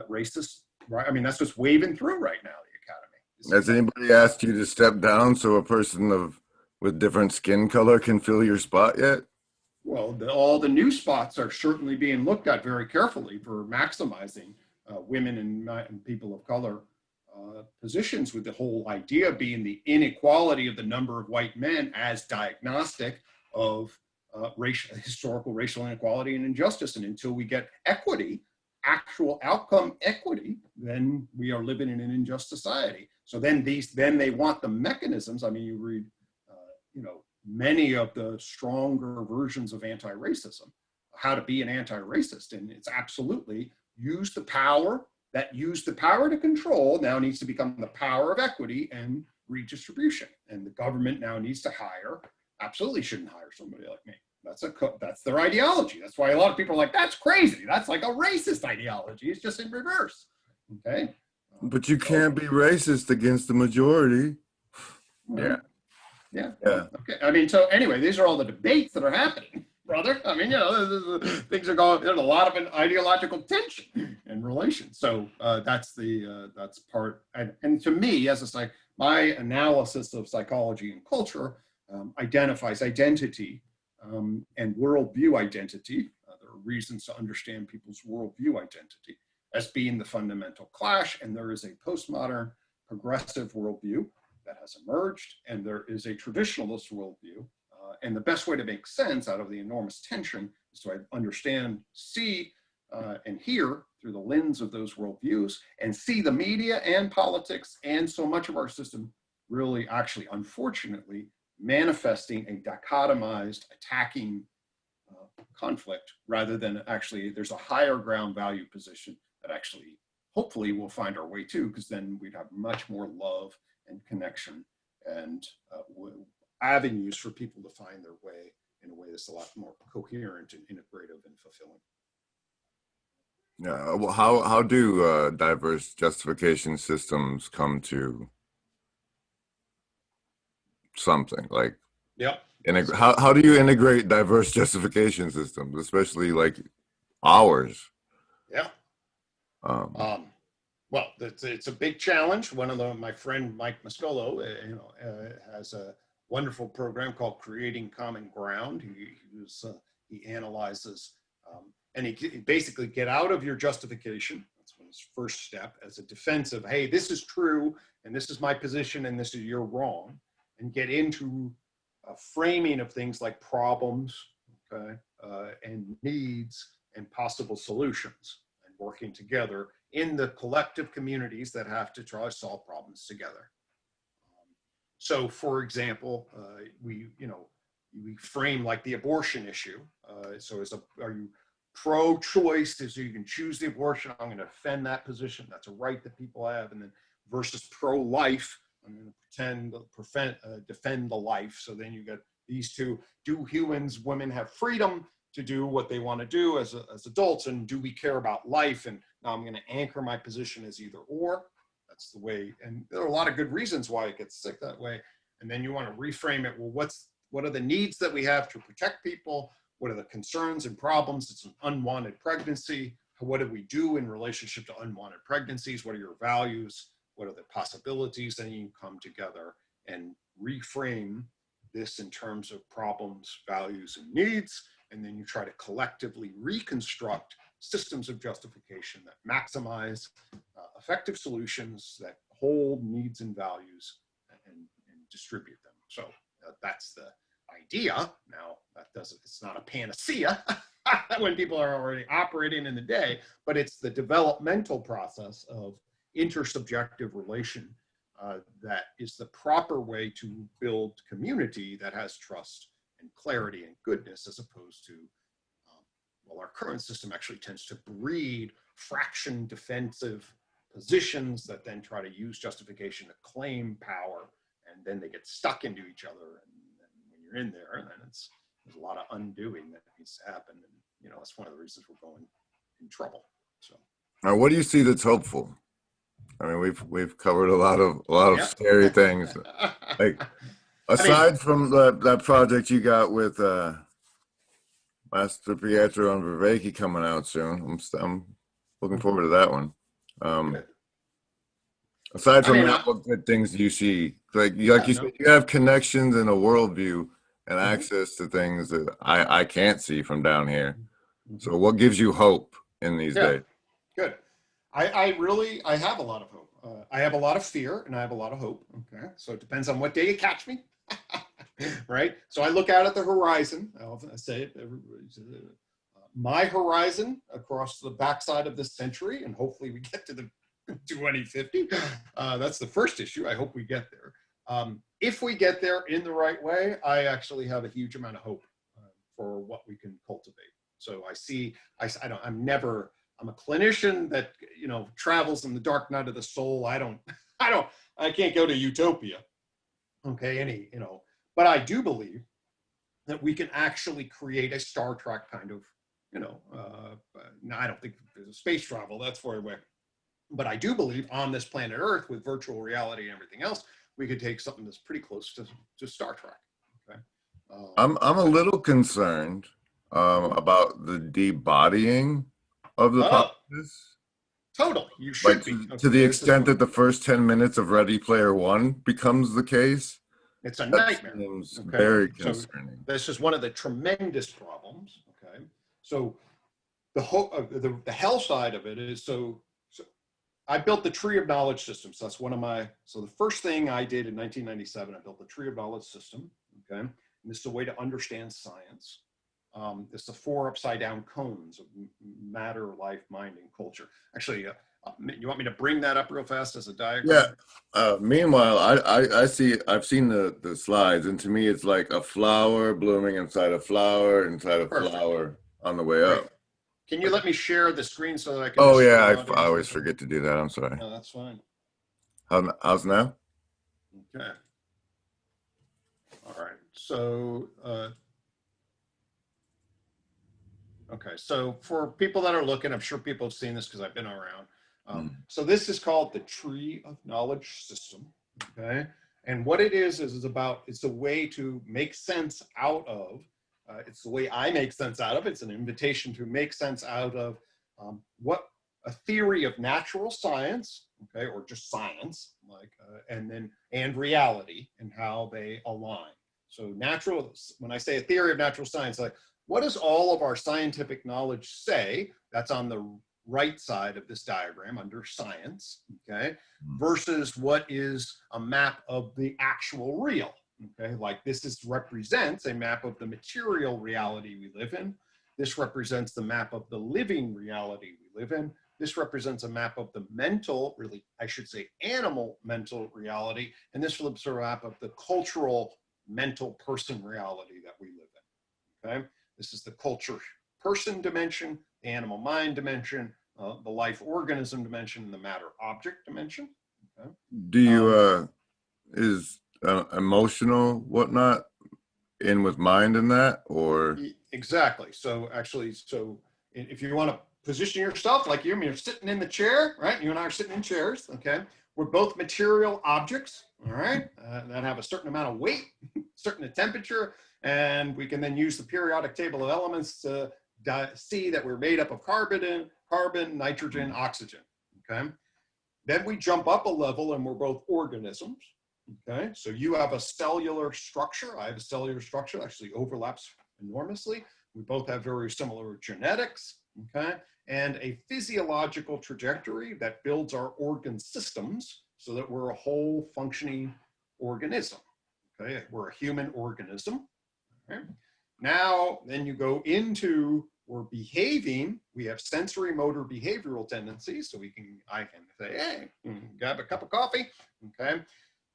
racist, right? I mean, that's just waving through right now, the academy. has anybody asked you to step down so a person with different skin color can fill your spot yet? Well, all the new spots are certainly being looked at very carefully for maximizing women and people of color positions, with the whole idea being the inequality of the number of white men as diagnostic of historical racial inequality and injustice. And until we get equity, actual outcome equity, then we are living in an unjust society. So then they want the mechanisms. I mean, you read, you know, many of the stronger versions of anti-racism, how to be an anti-racist. And it's absolutely use the power to control now needs to become the power of equity and redistribution. And the government now needs to absolutely shouldn't hire somebody like me. That's their ideology. That's why a lot of people are like, that's crazy. That's like a racist ideology. It's just in reverse. Okay. But you can't be racist against the majority. Yeah. Yeah. Okay. I mean, so anyway, these are all the debates that are happening, brother. I mean, you know, things are going. There's a lot of an ideological tension in relation. So that's part. And to me, as my analysis of psychology and culture identifies identity and worldview identity. There are reasons to understand people's worldview identity as being the fundamental clash. And there is a postmodern progressive worldview that has emerged, and there is a traditionalist worldview. And the best way to make sense out of the enormous tension is to understand, see, and hear through the lens of those worldviews, and see the media and politics and so much of our system really actually, unfortunately, manifesting a dichotomized, attacking conflict, rather than actually there's a higher ground value position that actually, hopefully, we'll find our way to, because then we'd have much more love and connection and avenues for people to find their way in a way that's a lot more coherent and integrative and fulfilling. Yeah. Well, how do diverse justification systems come to something like? Yep. How do you integrate diverse justification systems, especially like ours? Yeah. Well, it's a big challenge. My friend Mike Mascolo, has a wonderful program called Creating Common Ground. He analyzes and he basically get out of your justification. That's his first step as a defense of, hey, this is true and this is my position and you're wrong, and get into framing of things like problems, okay, and needs and possible solutions, and working together in the collective communities that have to try to solve problems together. So, for example, we frame like the abortion issue. So, are you pro-choice? So you can choose the abortion. I'm going to defend that position. That's a right that people have. And then versus pro-life, I'm going to defend the life. So then you get these two. Do women have freedom to do what they want to do as adults? And do we care about life? And now I'm going to anchor my position as either or. That's the way. And there are a lot of good reasons why it gets sick that way. And then you want to reframe it. Well, what are the needs that we have to protect people? What are the concerns and problems? It's an unwanted pregnancy. What do we do in relationship to unwanted pregnancies? What are your values? What are the possibilities? Then you come together and reframe this in terms of problems, values, and needs. And then you try to collectively reconstruct systems of justification that maximize effective solutions that hold needs and values and distribute them. So that's the idea. Now, it's not a panacea when people are already operating in the day, but it's the developmental process of intersubjective relation that is the proper way to build community that has trust and clarity and goodness, as opposed to, our current system actually tends to breed fraction defensive positions that then try to use justification to claim power, and then they get stuck into each other. And when you're in there, then there's a lot of undoing that needs to happen. And, that's one of the reasons we're going in trouble. So, now, what do you see that's hopeful? I mean, we've covered a lot of scary things. Like, aside from that project you got with Master Pietro and Viveki coming out soon, I'm looking forward to that one. Aside from that, what good things do you see? Like you said, you have connections and a worldview and access to things that I can't see from down here. So what gives you hope in these days? Good. I have a lot of hope. I have a lot of fear and I have a lot of hope. Okay. So it depends on what day you catch me. Right. So I look out at the horizon. I say it. My horizon across the backside of this century, and hopefully we get to the 2050. That's the first issue. I hope we get there. If we get there in the right way, I actually have a huge amount of hope for what we can cultivate. So I'm a clinician that, travels in the dark night of the soul. I can't go to utopia. Okay. But I do believe that we can actually create a Star Trek kind of, now I don't think there's a space travel, that's far away. But I do believe on this planet Earth, with virtual reality and everything else, we could take something that's pretty close to Star Trek. Okay. I'm a little concerned about the debodying of the populace. Totally, you should be. To the extent that the first 10 minutes of Ready Player One becomes the case. It's a nightmare. Seems very concerning. So this is one of the tremendous problems. Okay. So the hell side of it is so I built the Tree of Knowledge system. So that's so the first thing I did in 1997, I built the Tree of Knowledge system. Okay. And this is a way to understand science. It's the 4 upside down cones of matter, life, mind, and culture. Actually, you want me to bring that up real fast as a diagram? Yeah. Meanwhile, I've seen the slides, and to me, it's like a flower blooming inside a flower inside a flower on the way up. Can you let me share the screen so that I can? Oh yeah, I always forget to do that. I'm sorry. No, that's fine. How's now? Okay. All right. So. Okay, so for people that are looking, I'm sure people have seen this because I've been around. So this is called the Tree of Knowledge system, okay? And what it is it's a way to make sense out of, it's the way I make sense out of, it's an invitation to make sense out of what a theory of natural science, okay, or just science, like, and reality and how they align. So when I say a theory of natural science, like, what does all of our scientific knowledge say? That's on the right side of this diagram under science, okay? Versus what is a map of the actual real, Okay, like represents a map of the material reality we live in. This represents the map of the living reality we live in. This represents a map of the mental, really, I should say animal mental reality. And this flips a map of the cultural mental person reality that we live in, okay? This is the culture person dimension, the animal mind dimension, the life organism dimension, and the matter object dimension, okay? Do you, is emotional whatnot in with mind in that, or? Exactly. So actually, if you want to position yourself like you're sitting in the chair, right? You and I are sitting in chairs, okay? We're both material objects, all right, that have a certain amount of weight, certain temperature, and we can then use the periodic table of elements to see that we're made up of carbon, nitrogen, oxygen, okay? Then we jump up a level and we're both organisms, okay? So you have a cellular structure, I have a cellular structure, actually overlaps enormously. We both have very similar genetics, okay? And a physiological trajectory that builds our organ systems so that we're a whole functioning organism, okay? We're a human organism, okay? Now, then you go into, we're behaving, we have sensory motor behavioral tendencies, so I can say, hey, grab a cup of coffee, okay?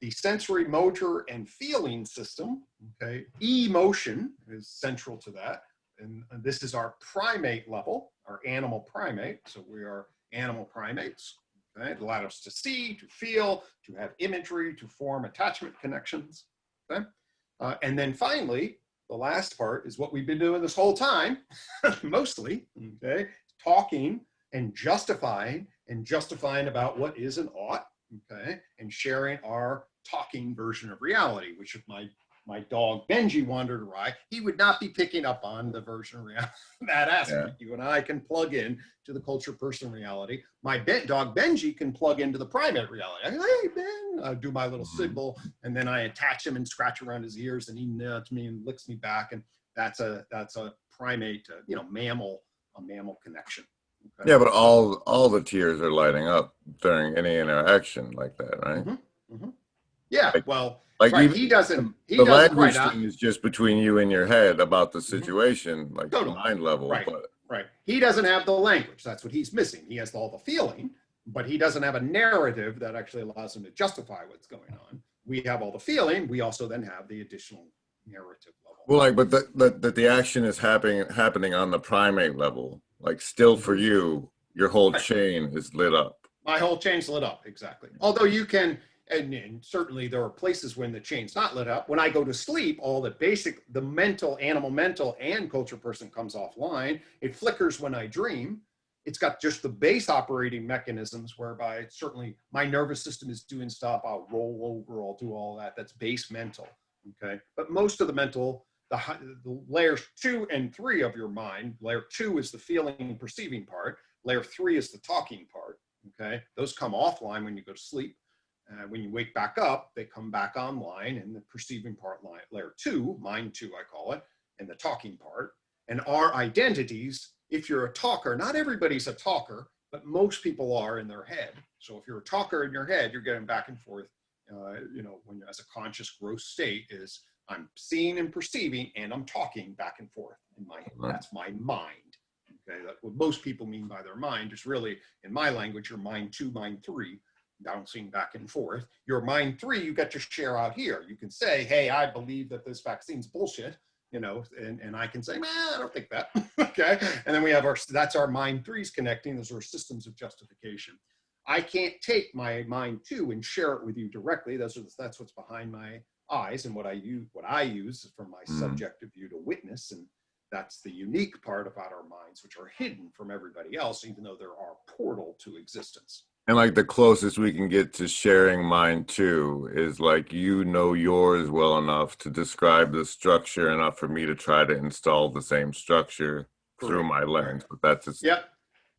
The sensory motor and feeling system, okay? Emotion is central to that. And this is our primate level, our animal primate. So we are animal primates, okay? It allows us to see, to feel, to have imagery, to form attachment connections, okay? And then finally, the last part is what we've been doing this whole time, mostly, okay? Talking and justifying about what is and ought, okay? And sharing our talking version of reality, which if my dog Benji wandered awry, he would not be picking up on the version of reality, that aspect. Yeah. You and I can plug in to the culture person reality. My dog Benji can plug into the primate reality. I go, hey, Ben, I do my little signal, and then I attach him and scratch around his ears, and he nudges me and licks me back, and that's a primate, a mammal connection. Okay. Yeah, but all the tiers are lighting up during any interaction like that, right? Mm-hmm. Mm-hmm. Yeah, like, well, like right, even he doesn't the language thing is just between you and your head about the situation, like totally. Mind level. Right, but right. He doesn't have the language. That's what he's missing. He has all the feeling, but he doesn't have a narrative that actually allows him to justify what's going on. We have all the feeling. We also then have the additional narrative level. Well, like, but that the action is happening on the primate level. Like, still for you, your whole chain is lit up. My whole chain's lit up, exactly. Although you can. And certainly there are places when the chain's not lit up. When I go to sleep, all the mental, animal mental, and culture person comes offline. It flickers when I dream. It's got just the base operating mechanisms whereby certainly my nervous system is doing stuff. I'll roll over, I'll do all that. That's base mental, okay? But most of the mental, the layers 2 and 3 of your mind, layer 2 is the feeling and perceiving part. Layer 3 is the talking part, okay? Those come offline when you go to sleep. When you wake back up, they come back online, and the perceiving part, layer 2, mind 2, I call it, and the talking part. And our identities, if you're a talker, not everybody's a talker, but most people are in their head. So if you're a talker in your head, you're getting back and forth, when you're as a conscious gross state is I'm seeing and perceiving, and I'm talking back and forth in my head. That's my mind. Okay, that's what most people mean by their mind is really, in my language, your mind 2, mind 3. Bouncing back and forth. Your mind 3, you get to share out here. You can say, hey, I believe that this vaccine's bullshit, and I can say, man, I don't think that, okay? And then we have that's our mind 3s connecting. Those are systems of justification. I can't take my mind 2 and share it with you directly. That's what's behind my eyes, and what I use from my subjective view to witness, and that's the unique part about our minds, which are hidden from everybody else, even though they're our portal to existence. And like the closest we can get to sharing mine too is like, yours well enough to describe the structure enough for me to try to install the same structure through my lens. But that's just, yep.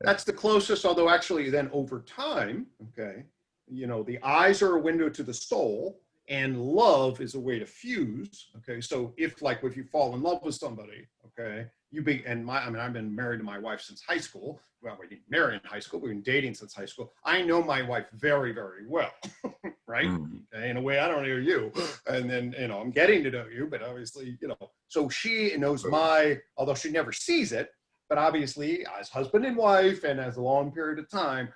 Yeah. That's the closest, although actually then over time, okay, the eyes are a window to the soul, and love is a way to fuse. Okay, so if you fall in love with somebody, okay, I've been married to my wife since high school. Well, we didn't marry in high school. We've been dating since high school. I know my wife very, very well. right? Mm. Okay, in a way, I don't know you, and then I'm getting to know you, but obviously, so she knows although she never sees it, but obviously, as husband and wife, and as a long period of time,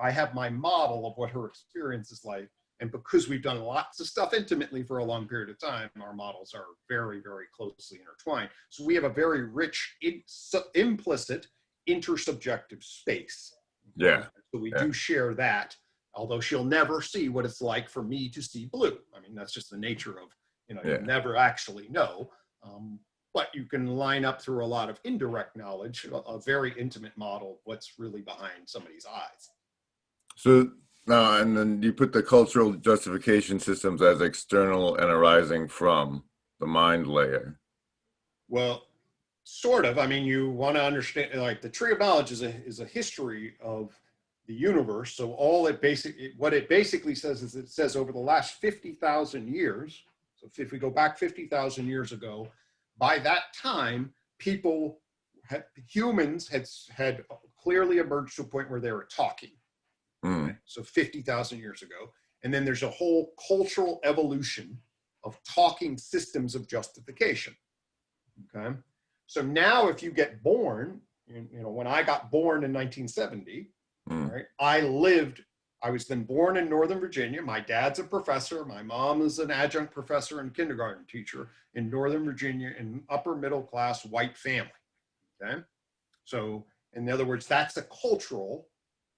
I have my model of what her experience is like. And because we've done lots of stuff intimately for a long period of time, our models are very, very closely intertwined. So we have a very rich, implicit, intersubjective space. Yeah. So we do share that, although she'll never see what it's like for me to see blue. I mean, that's just the nature of, you'll never actually know. But you can line up through a lot of indirect knowledge, a very intimate model of what's really behind somebody's eyes. So now, and then you put the cultural justification systems as external and arising from the mind layer. Well, sort of. I mean, you want to understand, like, the tree of knowledge is a history of the universe. So what it basically says is, it says over the last 50,000 years. So if we go back 50,000 years ago, by that time, humans had clearly emerged to a point where they were talking. Mm. So 50,000 years ago. And then there's a whole cultural evolution of talking systems of justification. Okay. So now if you get born, when I got born in 1970, right, I was then born in Northern Virginia. My dad's a professor. My mom is an adjunct professor and kindergarten teacher in Northern Virginia, in upper middle class white family. Okay. So in other words, that's a cultural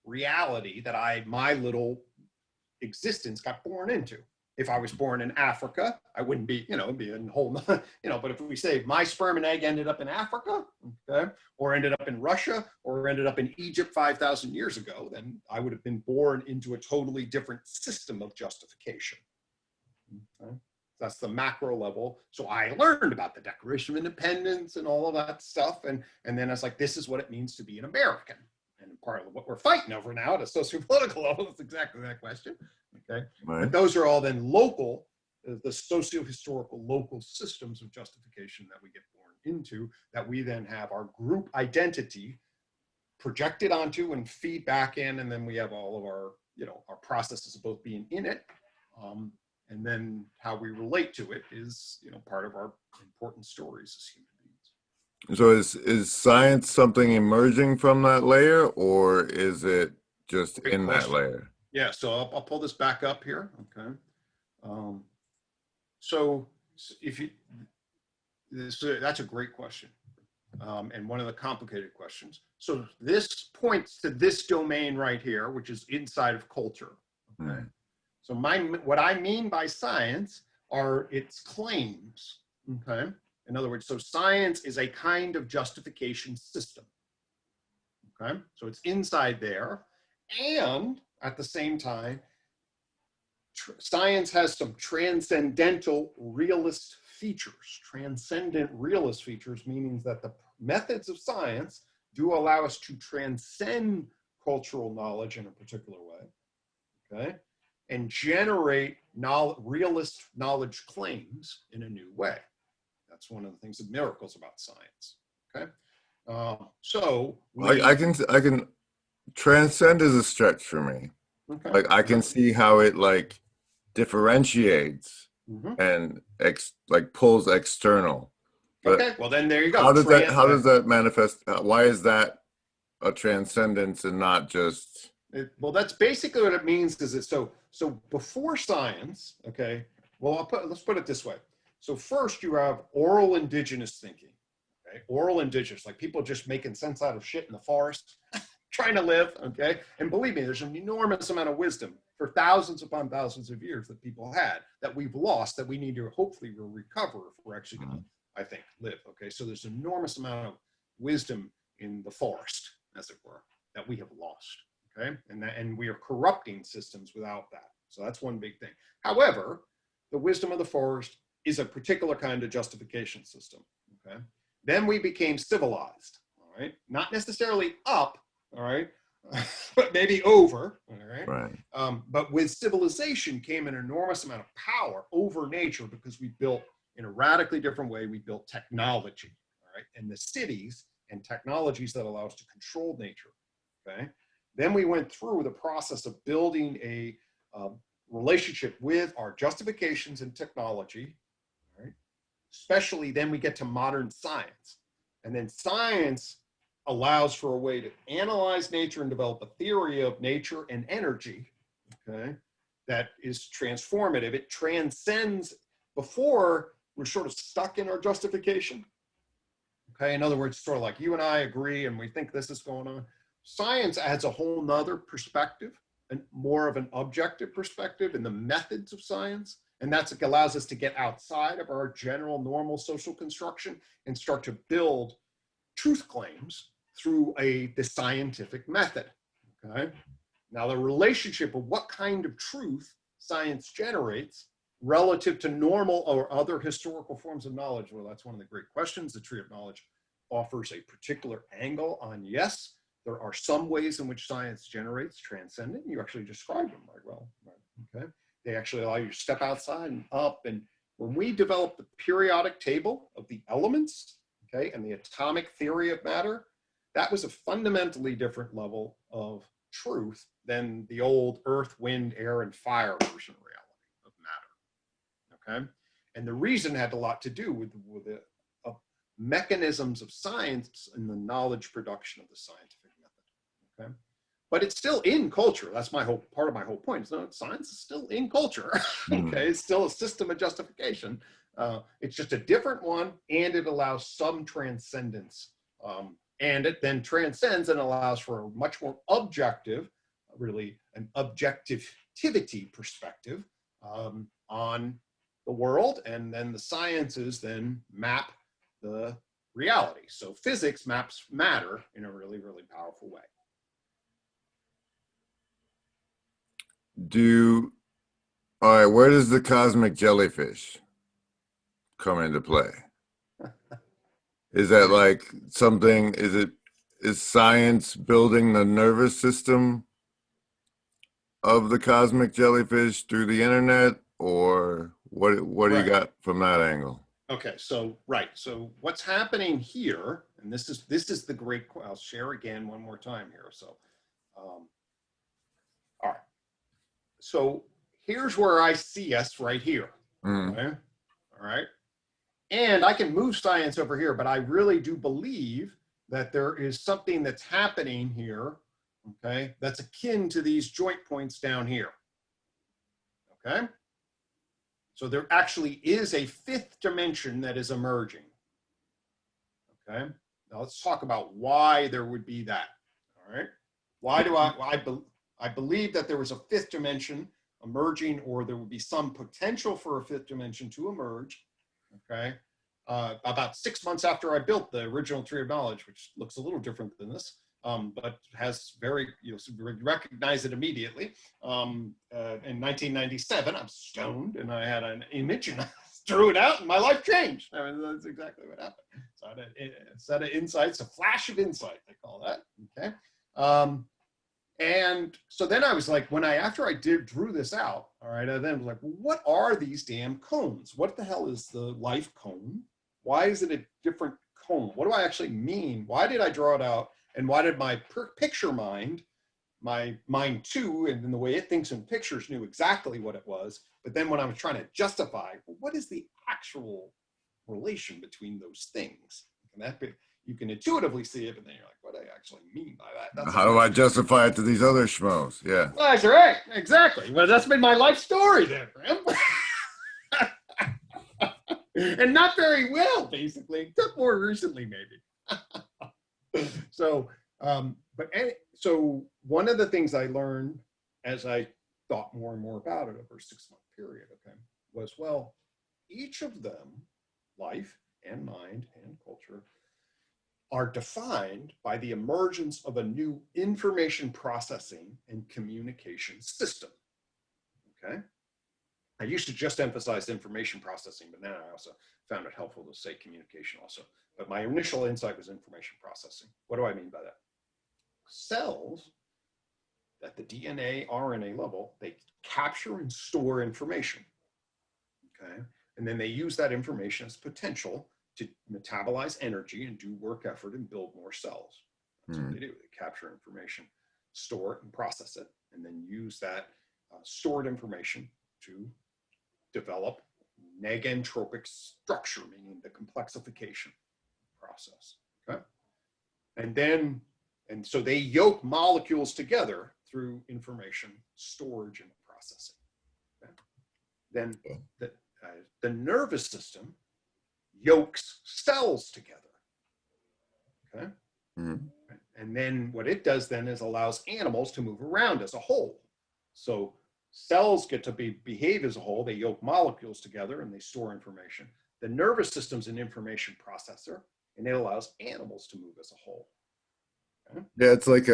reality that my little existence got born into. If I was born in Africa, I wouldn't be, be a whole, but if we say my sperm and egg ended up in Africa, okay, or ended up in Russia, or ended up in Egypt 5,000 years ago, then I would have been born into a totally different system of justification. Okay? That's the macro level. So I learned about the Declaration of Independence and all of that stuff. And then I was like, this is what it means to be an American. And part of what we're fighting over now at a socio-political level is exactly that question. Okay. Right. But those are all then local, the socio-historical local systems of justification that we get born into, that we then have our group identity projected onto and feed back in. And then we have all of our, our processes of both being in it. And then how we relate to it is, part of our important stories as human beings. So is science something emerging from that layer, or is it just in that layer? Yeah, so I'll pull this back up here. Okay. So that's a great question. And one of the complicated questions. So this points to this domain right here, which is inside of culture. Okay. Mm. So what I mean by science are its claims. Okay. In other words, so science is a kind of justification system. Okay. So it's inside there. And at the same time, science has some transcendental realist features. Transcendent realist features meaning that the methods of science do allow us to transcend cultural knowledge in a particular way, okay, and generate realist knowledge claims in a new way. That's one of the things, the miracles about science, okay? I can transcend is a stretch for me. Okay. Like I can see how it like differentiates and pulls external. But okay, well then there you go. How does that manifest? Why is that a transcendence and not just? Well, that's basically what it means. So before science, okay. Well, let's put it this way. So first you have oral indigenous thinking. Okay, oral indigenous, like people just making sense out of shit in the forest. Trying to live, okay? And believe me, there's an enormous amount of wisdom for thousands upon thousands of years that people had that we've lost, that we need to hopefully recover if we're actually gonna, I think, live, okay? So there's an enormous amount of wisdom in the forest, as it were, that we have lost, okay? And we are corrupting systems without that. So that's one big thing. However, the wisdom of the forest is a particular kind of justification system, okay? Then we became civilized, all right? Not necessarily up, all right, but maybe over, all right? Right. But with civilization came an enormous amount of power over nature because we built, in a radically different way, we built technology, all right? And the cities and technologies that allow us to control nature, okay? Then we went through the process of building a relationship with our justifications and technology, right? Especially then we get to modern science. And then science allows for a way to analyze nature and develop a theory of nature and energy, okay, that is transformative. It transcends. Before, we're sort of stuck in our justification. Okay, in other words, sort of like you and I agree and we think this is going on. Science adds a whole nother perspective, and more of an objective perspective in the methods of science. And that's what allows us to get outside of our general normal social construction and start to build truth claims through the scientific method. Okay. Now the relationship of what kind of truth science generates relative to normal or other historical forms of knowledge, well, that's one of the great questions. The tree of knowledge offers a particular angle on, yes, there are some ways in which science generates transcendent. You actually described them right well. Right? Okay. They actually allow you to step outside and up. And when we developed the periodic table of the elements, okay, and the atomic theory of matter, that was a fundamentally different level of truth than the old earth, wind, air, and fire version of reality of matter. Okay. And the reason had a lot to do with the mechanisms of science and the knowledge production of the scientific method. Okay. But it's still in culture. That's my whole part of my whole point. So science is still in culture. Okay, it's still a system of justification. It's just a different one, and it allows some transcendence. And it then transcends and allows for a much more objective, really an objectivity perspective on the world, and then the sciences then map the reality. So physics maps matter in a really, really powerful way. All right, where does the cosmic jellyfish come into play? Is that like something, is science building the nervous system of the cosmic jellyfish through the internet, or what do you got from that angle? Okay, so right. So what's happening here, and this is the great, I'll share again one more time here. So, all right. So here's where I see us right here. Okay. All right. And I can move science over here, but I really do believe that there is something that's happening here, okay, that's akin to these joint points down here. Okay. So there actually is a fifth dimension that is emerging. Okay. Now let's talk about why there would be that. All right. Why do I believe that there was a fifth dimension emerging, or there would be some potential for a fifth dimension to emerge. Okay. About 6 months after I built the original Tree of Knowledge, which looks a little different than this, but has very, you recognize it immediately. In 1997, I'm stoned and I had an image and I threw it out and my life changed. I mean, that's exactly what happened. So I had a set of insights, a flash of insight, they call that. Okay. And so then I was like, after I drew this out, all right, I then was like, well, what are these damn cones? What the hell is the life cone? Why is it a different cone? What do I actually mean? Why did I draw it out? And why did my picture mind, my mind too, and then the way it thinks in pictures knew exactly what it was. But then when I was trying to justify, well, what is the actual relation between those things? And that you can intuitively see it, but then you're like, what do I actually mean by that? How do I justify it to these other schmoes? Yeah. Well, that's right. Exactly. Well, that's been my life story then, Grim. And not very well, basically. Except more recently, maybe. So one of the things I learned as I thought more and more about it over a 6-month period, okay, was, well, each of them, life and mind and culture, are defined by the emergence of a new information processing and communication system. Okay. I used to just emphasize information processing, but now I also found it helpful to say communication also. But my initial insight was information processing. What do I mean by that? Cells at the DNA, RNA level, they capture and store information. Okay. And then they use that information as potential to metabolize energy and do work effort and build more cells. That's what they do. They capture information, store it and process it, and then use that stored information to develop negentropic structure, meaning the complexification process. Okay, and so they yoke molecules together through information storage and processing. Okay? Then the nervous system yokes cells together. Okay. Mm-hmm. And then what it does then is allows animals to move around as a whole. So cells get to behave as a whole. They yoke molecules together and they store information. The nervous system's an information processor, and it allows animals to move as a whole. Okay? Yeah, it's like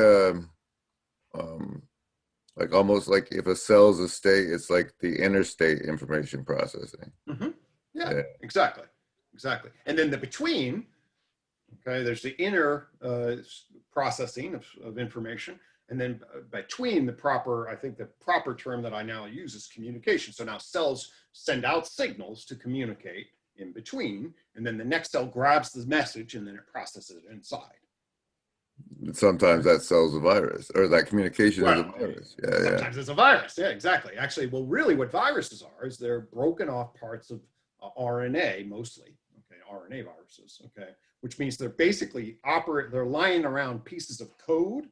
almost like if a cell's a state, it's like the interstate information processing. Mm-hmm. Yeah, exactly. And then the between, okay, there's the inner processing of information, and then between the proper, I think the proper term that I now use is communication. So now cells send out signals to communicate in between, and then the next cell grabs the message and then it processes it inside. Sometimes that cell's a virus, or that communication is a virus. Yeah, sometimes it's a virus. Yeah, exactly. Actually, well, really what viruses are is they're broken off parts of RNA mostly, okay, RNA viruses, okay, which means they're basically they're lying around pieces of code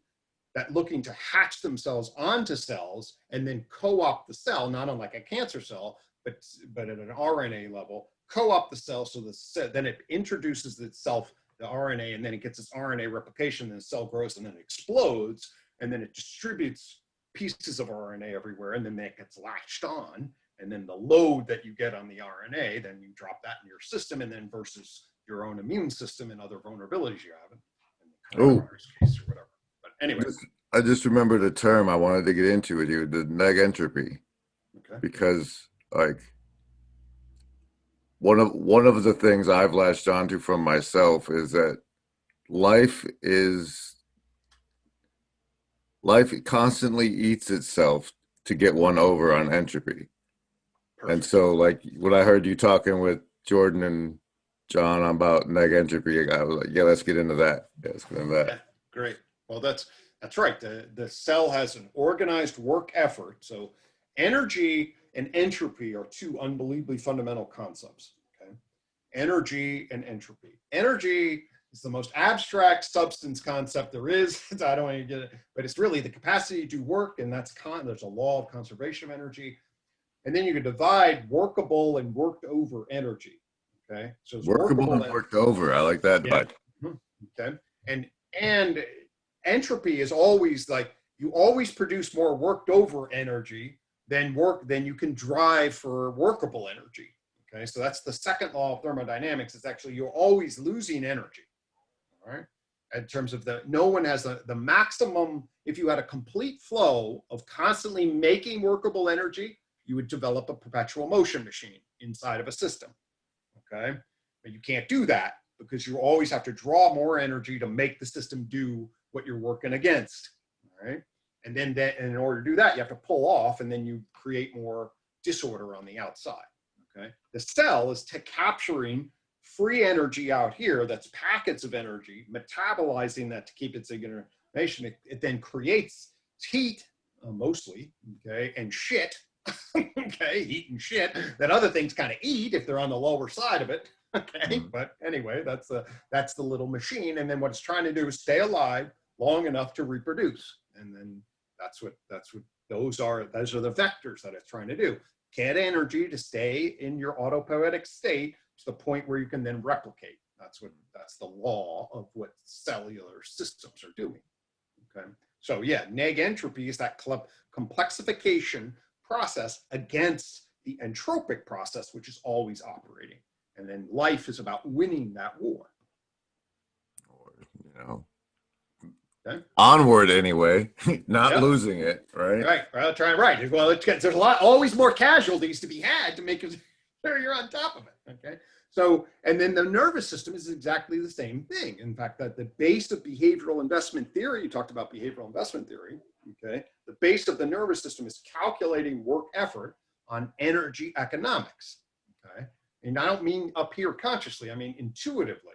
that looking to hatch themselves onto cells and then co-opt the cell, not unlike a cancer cell, but at an RNA level, co-opt the cell so then it introduces itself, the RNA, and then it gets its RNA replication, and the cell grows and then it explodes, and then it distributes pieces of RNA everywhere, and then that gets latched on, and then the load that you get on the RNA, then you drop that in your system, and then versus your own immune system and other vulnerabilities you have, in the coronavirus case or whatever. But anyway. I just remembered a term I wanted to get into with you, the negentropy. Okay. Because like one of the things I've latched onto from myself is that life constantly eats itself to get one over on entropy. Perfect. And so like when I heard you talking with Jordan and John about negentropy, I was like, yeah, let's get into that. Yeah, let's get into that. Yeah, great. Well, that's right. The cell has an organized work effort. So energy and entropy are two unbelievably fundamental concepts. Okay, energy and entropy. Energy is the most abstract substance concept there is. I don't want to get it, but it's really the capacity to do work, and there's a law of conservation of energy. And then you can divide workable and worked over energy. Okay, so it's workable and worked over. I like that divide. Yeah. Okay, and entropy is always like you always produce more worked over energy than you can drive for workable energy. Okay, so that's the second law of thermodynamics. It's actually you're always losing energy. All right, in terms of no one has the maximum. If you had a complete flow of constantly making workable energy, you would develop a perpetual motion machine inside of a system. Okay, but you can't do that because you always have to draw more energy to make the system do what you're working against. All right, and then in order to do that, you have to pull off, and then you create more disorder on the outside. Okay, the cell is capturing free energy out here. That's packets of energy, metabolizing that to keep its information. It then creates heat, mostly. Okay, and shit. Okay, heat and shit that other things kind of eat if they're on the lower side of it. Okay, but anyway, that's the little machine, and then what it's trying to do is stay alive long enough to reproduce, and then that's what those are the vectors that it's trying to do. Get energy to stay in your autopoietic state to the point where you can then replicate. That's the law of what cellular systems are doing. Okay, so yeah, negentropy is that complexification process against the entropic process, which is always operating. And then life is about winning that war. Or, you know, okay. Onward anyway, not losing it, right? Right. Well, right. Well, there's always more casualties to be had to make sure you're on top of it. Okay. So, and then the nervous system is exactly the same thing. In fact, that the base of behavioral investment theory, you talked about behavioral investment theory. Okay. The base of the nervous system is calculating work effort on energy economics. Okay. And I don't mean up here consciously, I mean intuitively.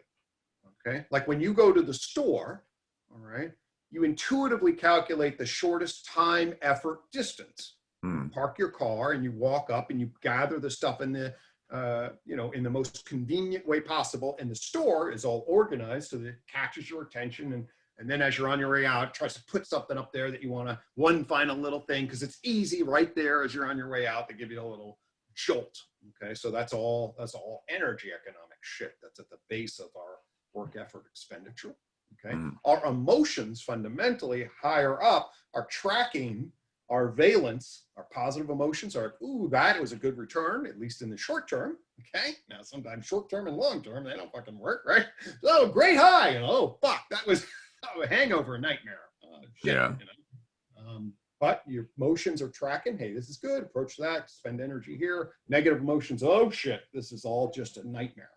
Okay. Like when you go to the store, all right, you intuitively calculate the shortest time, effort, distance. Hmm. Park your car and you walk up and you gather the stuff in the, in the most convenient way possible. And the store is all organized so that it catches your attention. And then as you're on your way out, it tries to put something up there that you want to, one final little thing, because it's easy right there as you're on your way out to give you a little jolt. Okay, so that's all energy economic shit. That's at the base of our work effort expenditure. Okay, our emotions fundamentally higher up are tracking our valence, our positive emotions are, ooh, that was a good return, at least in the short term. Okay, now sometimes short term and long term, they don't fucking work, right? Oh, great high, oh, fuck, that was a hangover, a nightmare. Shit, Yeah. But your emotions are tracking, hey, this is good, approach that, spend energy here. Negative emotions, oh shit, this is all just a nightmare.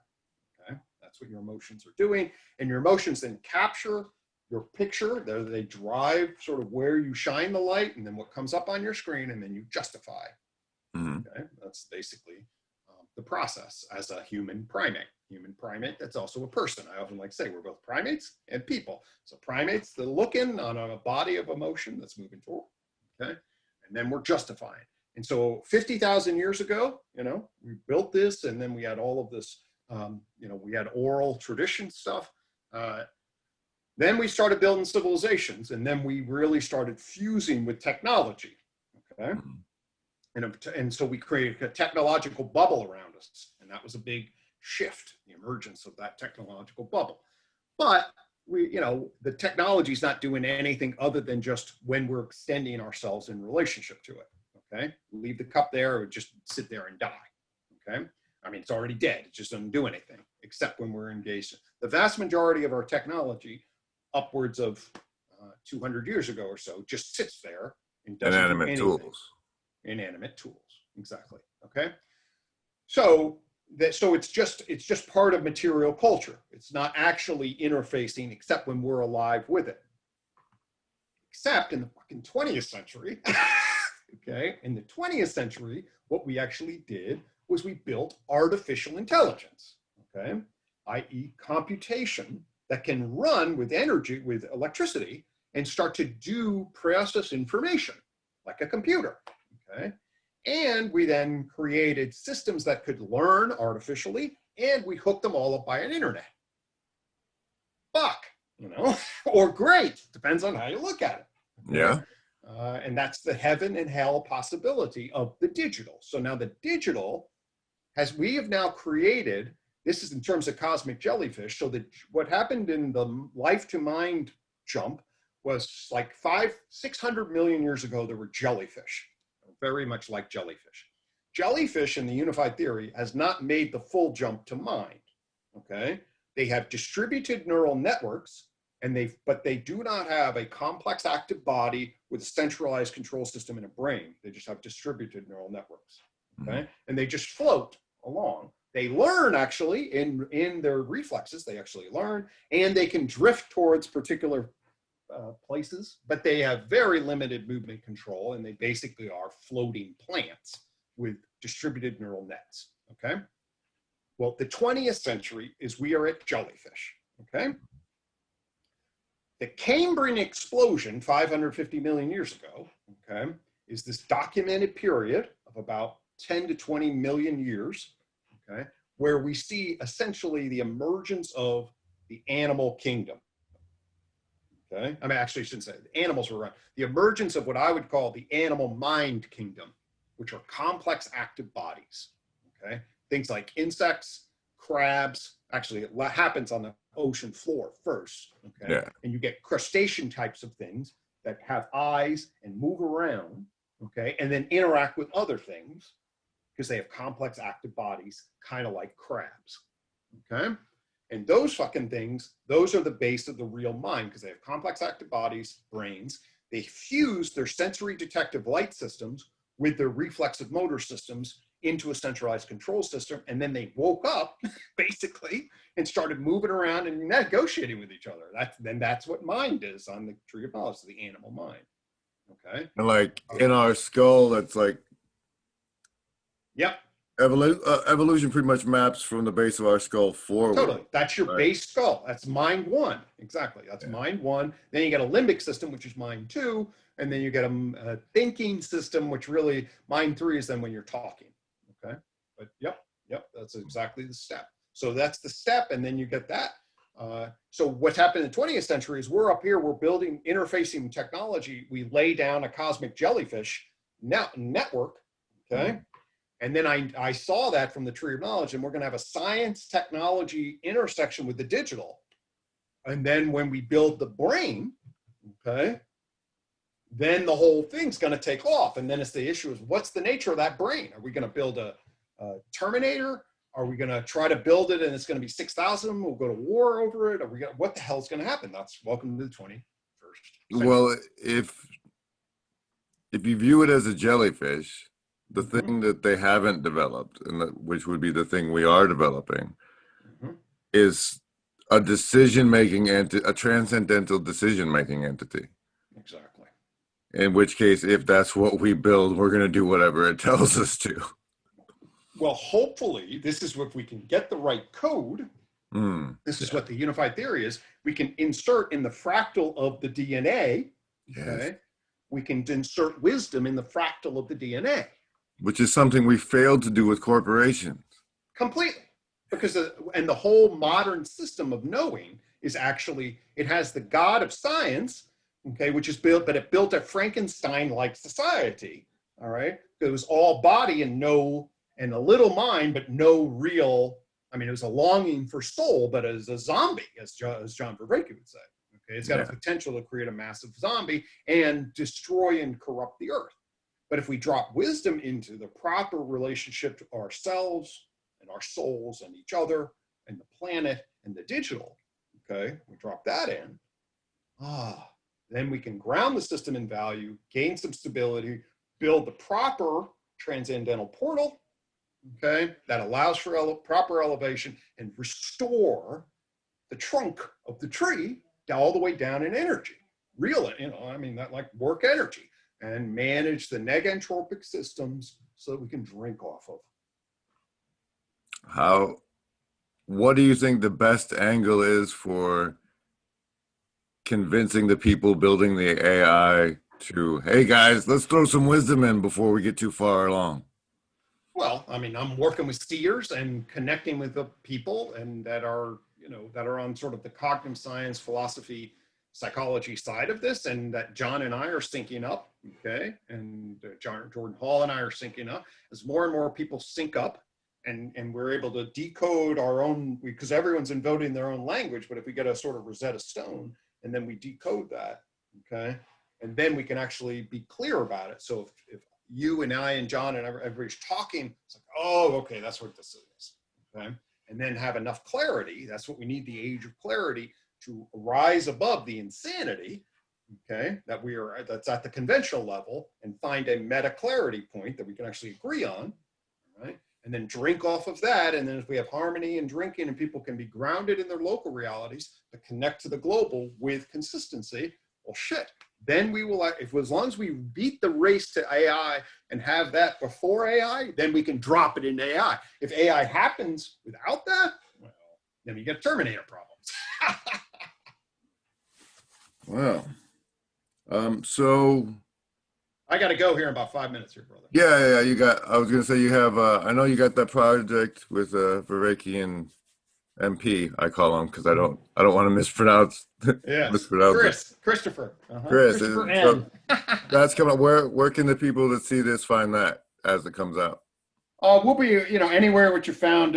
Okay, that's what your emotions are doing. And your emotions then capture your picture, they drive sort of where you shine the light and then what comes up on your screen, and then you justify. Okay, that's basically the process as a human primate. Human primate, that's also a person. I often like to say we're both primates and people. So primates, they're looking on a body of emotion that's moving forward. Okay, and then we're justifying. And so 50,000 years ago, we built this, and then we had all of this, we had oral tradition stuff. Then we started building civilizations, and then we really started fusing with technology. Okay, and so we created a technological bubble around us, and that was a big shift, the emergence of that technological bubble. But the technology is not doing anything other than just when we're extending ourselves in relationship to it. Okay, leave the cup there, or just sit there and die. Okay, I mean, it's already dead. It just doesn't do anything except when we're engaged. The vast majority of our technology, upwards of 200 years ago or so, just sits there and doesn't do anything. Inanimate tools, exactly. Okay, so it's just part of material culture. It's not actually interfacing except when we're alive with it. Except in the fucking 20th century, okay, in the 20th century, what we actually did was we built artificial intelligence, okay, i.e. computation that can run with energy, with electricity, and start to process information like a computer, okay? And we then created systems that could learn artificially, and we hooked them all up by an internet. Fuck, or great, depends on how you look at it. Okay? Yeah. And that's the heaven and hell possibility of the digital. So now the digital we have now created, this is in terms of cosmic jellyfish. So what happened in the life to mind jump was like 600 million years ago, there were jellyfish, very much like jellyfish. Jellyfish in the unified theory has not made the full jump to mind, okay? They have distributed neural networks, but they do not have a complex active body with a centralized control system and a brain. They just have distributed neural networks, okay? And they just float along. They learn actually in their reflexes, they actually learn, and they can drift towards particular places, but they have very limited movement control, and they basically are floating plants with distributed neural nets, okay? Well, the 20th century is we are at jellyfish, okay? The Cambrian Explosion, 550 million years ago, okay, is this documented period of about 10 to 20 million years, okay, where we see essentially the emergence of the animal kingdom. Okay, I mean, actually, I shouldn't say the animals were around. The emergence of what I would call the animal mind kingdom, which are complex active bodies. Okay, things like insects, crabs. Actually, it happens on the ocean floor first. Okay, Yeah. and you get crustacean types of things that have eyes and move around. Okay, and then interact with other things because they have complex active bodies, kind of like crabs. Okay. And those fucking things, those are the base of the real mind because they have complex active bodies, brains. They fuse their sensory detective light systems with their reflexive motor systems into a centralized control system. And then they woke up basically and started moving around and negotiating with each other. That's what mind is on the tree of knowledge, the animal mind. Okay. And like in our skull, that's like, yep. Evolution pretty much maps from the base of our skull forward. Totally. That's your base skull. That's mind one. Exactly. That's mind one. Then you get a limbic system, which is mind two. And then you get a thinking system, which really mind 3 is then when you're talking. Okay. But yep, that's exactly the step. So that's the step. And then you get that. So what's happened in the 20th century is we're up here, we're building interfacing technology. We lay down a cosmic jellyfish network. Okay. And then I saw that from the tree of knowledge, and we're going to have a science technology intersection with the digital. And then when we build the brain, okay, then the whole thing's going to take off. And then it's the issue is what's the nature of that brain? Are we going to build a Terminator? Are we going to try to build it and it's going to be 6,000? We'll go to war over it. Are we going? What the hell is going to happen? That's welcome to the 21st century. Well, if you view it as a jellyfish, the thing that they haven't developed, and which would be the thing we are developing, is a decision-making a transcendental decision-making entity. Exactly. In which case, if that's what we build, we're going to do whatever it tells us to. Well, hopefully, this is if we can get the right code. This is what the unified theory is. We can insert in the fractal of the DNA. Okay. Yes. We can insert wisdom in the fractal of the DNA. Which is something we failed to do with corporations. Completely. Because and the whole modern system of knowing is actually, it has the God of science, okay, which is built, but it built a Frankenstein-like society, all right? It was all body and a little mind, but no real, I mean, it was a longing for soul, but as a zombie, as John Vervaeke would say, okay? It's got a potential to create a massive zombie and destroy and corrupt the earth. But if we drop wisdom into the proper relationship to ourselves and our souls and each other and the planet and the digital, okay, we drop that in, then we can ground the system in value, gain some stability, build the proper transcendental portal, okay, that allows for proper elevation and restore the trunk of the tree all the way down in energy. Real, I mean, that like work energy. And manage the negentropic systems so that we can drink off of. What do you think the best angle is for convincing the people building the AI to, hey guys, let's throw some wisdom in before we get too far along? Well, I mean, I'm working with seers and connecting with the people and that are on sort of the cognitive science, philosophy, psychology side of this, and that John and I are syncing up, okay? And Jordan Hall and I are syncing up. As more and more people sync up and we're able to decode our own, because everyone's encoding their own language, but if we get a sort of Rosetta Stone and then we decode that, okay? And then we can actually be clear about it. So if you and I and John and everybody's talking, it's like, oh, okay, that's what this is, okay? And then have enough clarity, that's what we need, the age of clarity, to rise above the insanity, okay, that's at the conventional level, and find a meta clarity point that we can actually agree on, right? And then drink off of that. And then if we have harmony and drinking and people can be grounded in their local realities, but connect to the global with consistency, well, shit, then we will, as long as we beat the race to AI and have that before AI, then we can drop it into AI. If AI happens without that, well, then we get Terminator problems. Wow. So I got to go here in about 5 minutes here, brother. Yeah. I was going to say you have, I know you got that project with Vervaeke and MP, I call him, because I don't want to mispronounce. Yeah. Christopher. Chris. Christopher so that's coming up. Where can the people that see this find that as it comes out? We'll be, anywhere which you found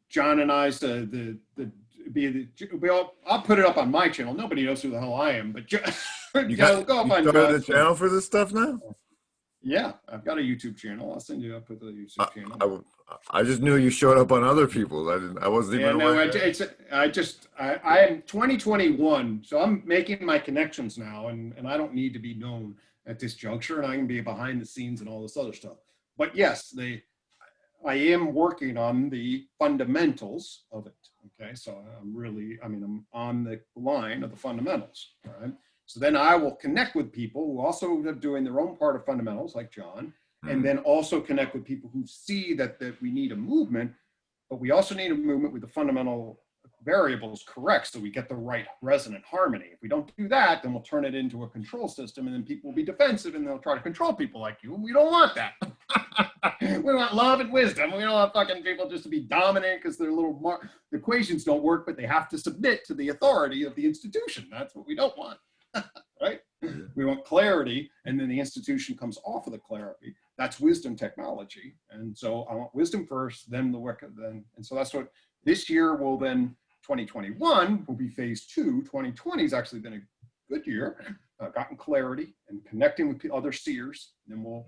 John and I's I'll put it up on my channel. Nobody knows who the hell I am, but go up on started a channel for this stuff now? Yeah, I've got a YouTube channel. I'll send you up with the YouTube channel. I just knew you showed up on other people. I wasn't even aware. I am 2021, so I'm making my connections now, and I don't need to be known at this juncture, and I can be behind the scenes and all this other stuff. But yes, I am working on the fundamentals of it. Okay, so I'm on the line of the fundamentals. All right. So then I will connect with people who also are doing their own part of fundamentals, like John, and then also connect with people who see that we need a movement, but we also need a movement with the fundamental variables correct so we get the right resonant harmony. If we don't do that, then we'll turn it into a control system, and then people will be defensive and they'll try to control people like you. And we don't want that. We want love and wisdom. We don't want fucking people just to be dominant because their little the equations don't work, but they have to submit to the authority of the institution. That's what we don't want. Right? We want clarity, and then the institution comes off of the clarity. That's wisdom technology. And so I want wisdom first, then the work, then. And so that's what this year will then, 2021 will be phase 2. 2020 has actually been a good year. Gotten clarity and connecting with other seers. Then we'll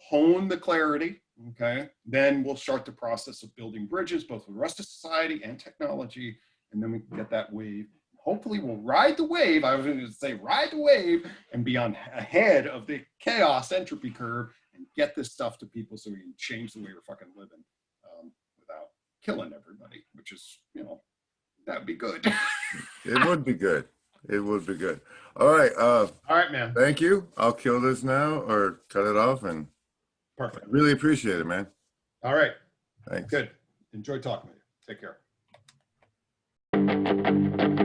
hone the clarity. Okay. Then we'll start the process of building bridges, both with the rest of society and technology. And then we can get that wave. Hopefully we'll ride the wave. I was going to say ride the wave and be on ahead of the chaos entropy curve and get this stuff to people so we can change the way we're fucking living without killing everybody, which is, you know, that'd be good. It would be good. It would be good. All right. All right, man. Thank you. I'll kill this now or cut it off, and Perfect. really appreciate it, man. All right. Thanks. Good. Enjoy talking with you. Take care.